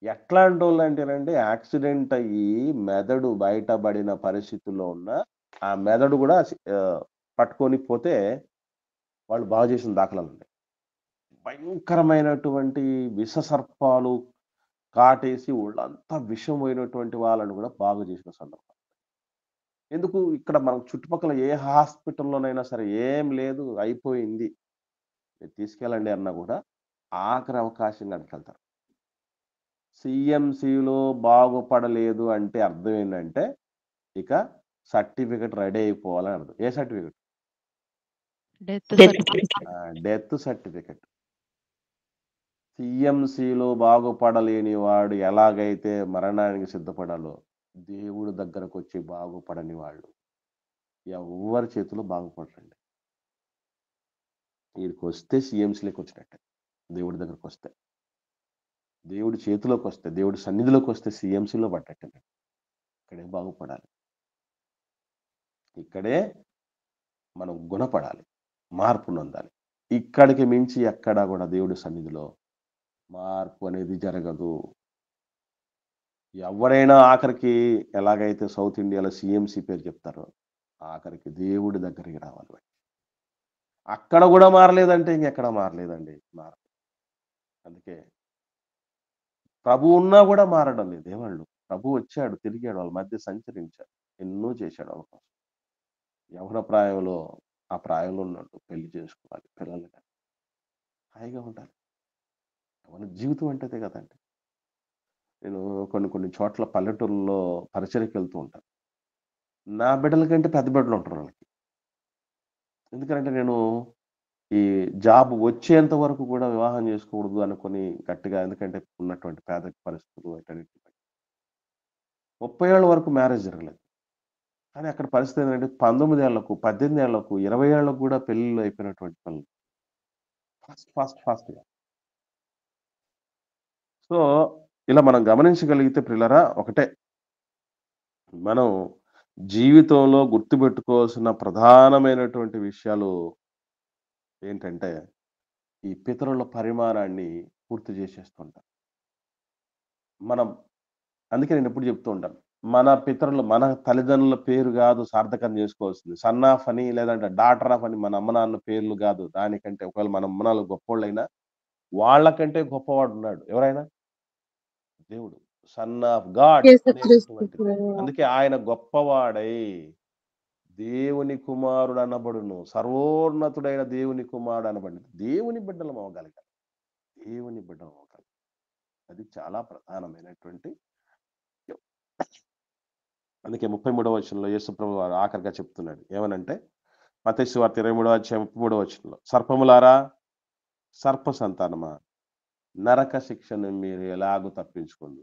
ఎట్లాంటి వాళ్ళు అంటేనండి, యాక్సిడెంట్ అయ్యి మెదడు బయటపడిన పరిస్థితుల్లో ఉన్న ఆ మెదడు కూడా పట్టుకొని పోతే వాళ్ళు బాగు చేసిన దాఖలాలు ఉన్నాయి. భయంకరమైనటువంటి విషసర్పాలు కాటేసి ఒళ్ళంతా విషం పోయినటువంటి వాళ్ళను కూడా బాగు చేసిన సందర్భం. ఎందుకు? ఇక్కడ మనం చుట్టుపక్కల ఏ హాస్పిటల్లోనైనా సరే ఏం లేదు, అయిపోయింది, తీసుకెళ్ళండి అన్నా కూడా ఆఖరి అవకాశం అడికెళ్తారు. సిఎంసిలో బాగుపడలేదు అంటే అర్థం ఏంటంటే ఇక సర్టిఫికెట్ రెడీ అయిపోవాలని అర్థం. ఏ సర్టిఫికెట్? Death certificate. సిఎంసిలో బాగుపడలేని వాడు ఎలాగైతే మరణానికి సిద్ధపడాలో దేవుడి దగ్గరకు వచ్చి బాగుపడని వాళ్ళు ఎవరి చేతిలో బాగుపడరండి. వీడికి వస్తే సీఎంసీలోకి వచ్చినట్టే. దేవుడి దగ్గరకు వస్తే, దేవుడి చేతిలోకి వస్తే, దేవుడి సన్నిధిలోకి వస్తే సీఎంసీలో పడ్డట్టే. ఇక్కడే బాగుపడాలి, ఇక్కడే మనం గుణపడాలి, మార్పు నొందాలి. ఇక్కడికి మించి ఎక్కడా కూడా దేవుడి సన్నిధిలో మార్పు అనేది జరగదు. ఎవరైనా ఆఖరికి ఎలాగైతే సౌత్ ఇండియాలో సీఎంసీ పేరు చెప్తారో ఆఖరికి దేవుడి దగ్గరికి రావాలి. అక్కడ కూడా మారలేదంటే ఇంకెక్కడ మారలేదండి. అందుకే ప్రభు ఉన్నా కూడా మారడం లేదు. ఏవాళ్ళు ప్రభు వచ్చాడు, తిరిగాడు, వాళ్ళ మధ్య సంచరించాడు, ఎన్నో చేశాడు. వాళ్ళ కోసం యవ్వన ప్రాయంలో ఆ ప్రాయంలో ఉన్నట్టు పెళ్లి చేసుకోవాలి, పిల్లలు కానీ హాయిగా ఉండాలి. యవ్వన జీవితం అంటేదే కదండి. నేను కొన్ని చోట్ల పల్లెటూరులో పరిచర్యకి వెళ్తూ ఉంటాను. నా బిడ్డల కంటే పెద్ద బిడ్డలు ఉంటారు వాళ్ళకి. ఎందుకంటే నేను ఈ జాబ్ వచ్చేంత వరకు కూడా వివాహం చేసుకోకూడదు అనుకుని గట్టిగా, ఎందుకంటే ఉన్నటువంటి పేద పరిస్థితులు వాటన్నిటి 30 ఏళ్ల వరకు మ్యారేజ్ జరగలేదు. కానీ అక్కడ పరిస్థితి ఏంటంటే 19 ఏళ్లకు, 18 ఏళ్లకు, 20 ఏళ్లకు కూడా పెళ్ళిళ్ళు అయిపోయినటువంటి పనులు ఫాస్ట్గా. సో ఇలా మనం గమనించగలిగితే ప్రియులారా, ఒకటే మనం జీవితంలో గుర్తుపెట్టుకోవాల్సిన ప్రధానమైనటువంటి విషయాలు ఏంటంటే ఈ పితరుల పరిమాణాన్ని పూర్తి చేసేస్తుంటాం మనం. అందుకే నేను ఎప్పుడు చెప్తూ ఉంటాను, మన పితరులు, మన తల్లిదండ్రుల పేరు కాదు సార్థకం చేసుకోవాల్సింది. సన్ ఆఫ్ అని లేదంటే డాటర్ ఆఫ్ అని మన అమ్మ నాన్న పేర్లు కాదు. దానికంటే ఒకవేళ మన అమ్మ నాన్నలు గొప్పోళ్ళైనా వాళ్ళకంటే గొప్పవాడు ఉన్నాడు. ఎవరైనా దేవుడు, సన్ ఆఫ్ గాడ్ అనేటటువంటిది. అందుకే ఆయన గొప్పవాడై దేవుని కుమారుడు అనబడును, సర్వోన్నతుడైన దేవుని కుమారుడు అనబడింది. దేవుని బిడ్డలు అవ్వగలగాలి, దేవుని బిడ్డలు అవ్వగలగాలి. అది చాలా ప్రధానమైనటువంటి. అందుకే 33వ వచనంలో యేసుప్రభువు వారు ఆఖరిగా చెప్తున్నాడు. ఏమనంటే మత్తయి సువార్త 23వ అధ్యాయం 33వ వచనంలో, సర్పములారా, సర్ప సంతానమా, నరక శిక్షను మీరు ఎలాగూ తప్పించుకోండి.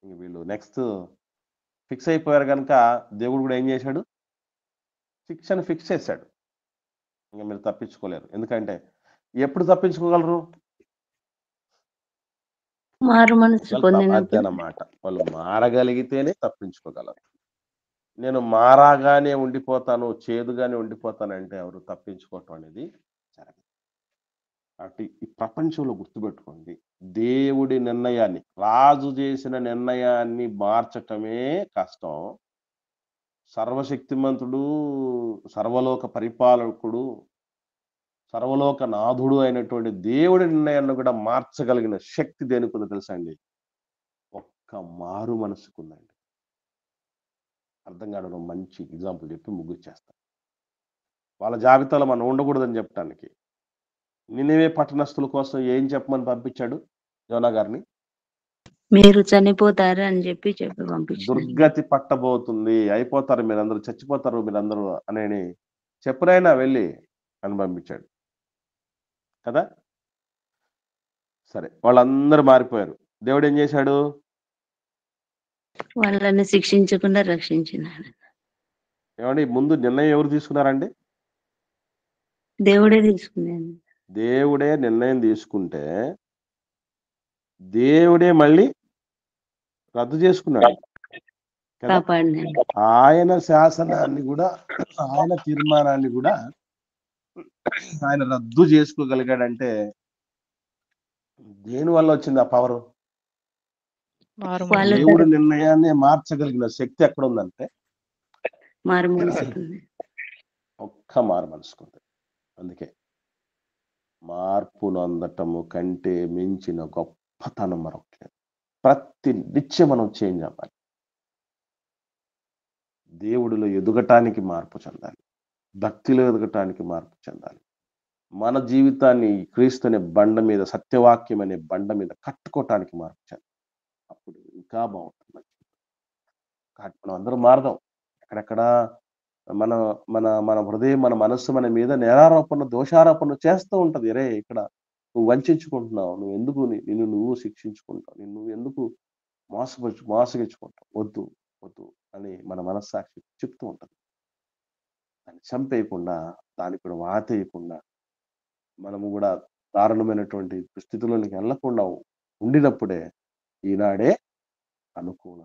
ఇంక వీళ్ళు నెక్స్ట్ ఫిక్స్ అయిపోయారు కనుక దేవుడు కూడా ఏం చేశాడు, శిక్షను ఫిక్స్ చేశాడు. ఇంకా మీరు తప్పించుకోలేరు. ఎందుకంటే ఎప్పుడు తప్పించుకోగలరు? మారు మనసు పొందినప్పుడు. అదన్నమాట, వాళ్ళు మారగలిగితేనే తప్పించుకోగలరు. నేను మారాగానే ఉండిపోతాను, చేదుగానే ఉండిపోతానంటే ఎవరు తప్పించుకోవటం అనేది జరగదు. అటు ఈ ప్రపంచంలో గుర్తుపెట్టుకోండి, దేవుడి నిర్ణయాన్ని, రాజు చేసిన నిర్ణయాన్ని మార్చటమే కష్టం. సర్వశక్తిమంతుడు, సర్వలోక పరిపాలకుడు, సర్వలోక నాథుడు అయినటువంటి దేవుడి నిర్ణయాన్ని కూడా మార్చగలిగిన శక్తి దేనికి ఉందో తెలుసా అండి? ఒక్క మారు మనసుకుందండి. అర్థం కావడం మంచి ఎగ్జాంపుల్ చెప్పి ముగ్గురు చేస్తాను. వాళ్ళ జాబితాలో మనం ఉండకూడదని చెప్పడానికి నినివే పట్టణస్థుల కోసం ఏం చెప్పమని పంపించాడు యోనా గారిని? మీరు చనిపోతారు అని చెప్పి పంపించాడు. దుర్గతి పట్టబోతుంది, అయిపోతారు మీరందరూ, చచ్చిపోతారు మీరందరూ అని చెప్పునైనా వెళ్ళి అని పంపించాడు కదా. సరే, వాళ్ళందరూ మారిపోయారు. దేవుడు ఏం చేశాడు? వాళ్ళని శిక్షించకుండా రక్షించినాడు. ఏమండి, ముందు నిర్ణయం ఎవరు తీసుకున్నారండి? దేవుడే తీసుకున్నాడు. దేవుడే నిర్ణయం తీసుకుంటే దేవుడే మళ్ళీ రద్దు చేసుకున్నాడు కదా. కాపాడినాడు. ఆయన శాసనాన్ని కూడా, ఆయన తీర్మానాన్ని కూడా ఆయన రద్దు చేసుకోగలిగాడంటే దేని వల్ల వచ్చింది ఆ పవర్? దేవుడి నిర్ణయాన్ని మార్చగలిగిన శక్తి ఎక్కడ ఉందంటే మారు మనసుకుంది, ఒక్క మారు మనసుకుంది. అందుకే మార్పును అందటము కంటే మించిన గొప్పతనం మరొకటి. ప్రతి నిత్యం మనం చేంజ్ అవ్వాలి. దేవుడిలో ఎదగటానికి మార్పు చెందాలి, భక్తిలో ఎదగటానికి మార్పు చెందాలి. మన జీవితాన్ని క్రీస్తు అనే బండ మీద, సత్యవాక్యం అనే బండ మీద కట్టుకోవటానికి మార్పు చెందాలి. అప్పుడు ఇంకా బాగుంటుంది. మనం అందరూ మారదాం. ఎక్కడెక్కడ మన మన మన హృదయం, మన మనస్సు మన మీద నేరారోపణ, దోషారోపణ చేస్తూ ఉంటది. రే, ఇక్కడ నువ్వు వంచుకుంటున్నావు, నువ్వు ఎందుకు నిన్ను నువ్వు శిక్షించుకుంటావు, నువ్వు ఎందుకు మోసగించుకుంటావు? వద్దు వద్దు. మన మనస్సాక్షి చెప్తూ ఉంటుంది. దాన్ని చంపేయకుండా, దానికి కూడా వాతేయకుండా, మనము కూడా దారుణమైనటువంటి దుస్థితిలోనికి వెళ్ళకుండా ఉండినప్పుడే ఈనాడే అనుకూల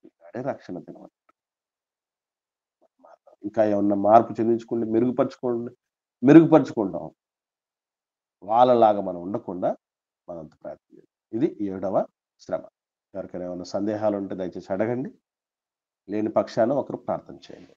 ఈనాడే రక్షణ దినం. ఇంకా ఏమన్నా మార్పు చెందించుకోండి, మెరుగుపరుచుకుంటాం. వాళ్ళలాగా మనం ఉండకుండా మనంత ప్రయత్నం చేయాలి. ఇది 7వ శ్రమ. ఎవరికైనా ఏమైనా సందేహాలు ఉంటే దయచేసి అడగండి. లేని పక్షాన ఒకరు ప్రార్థన చేయండి.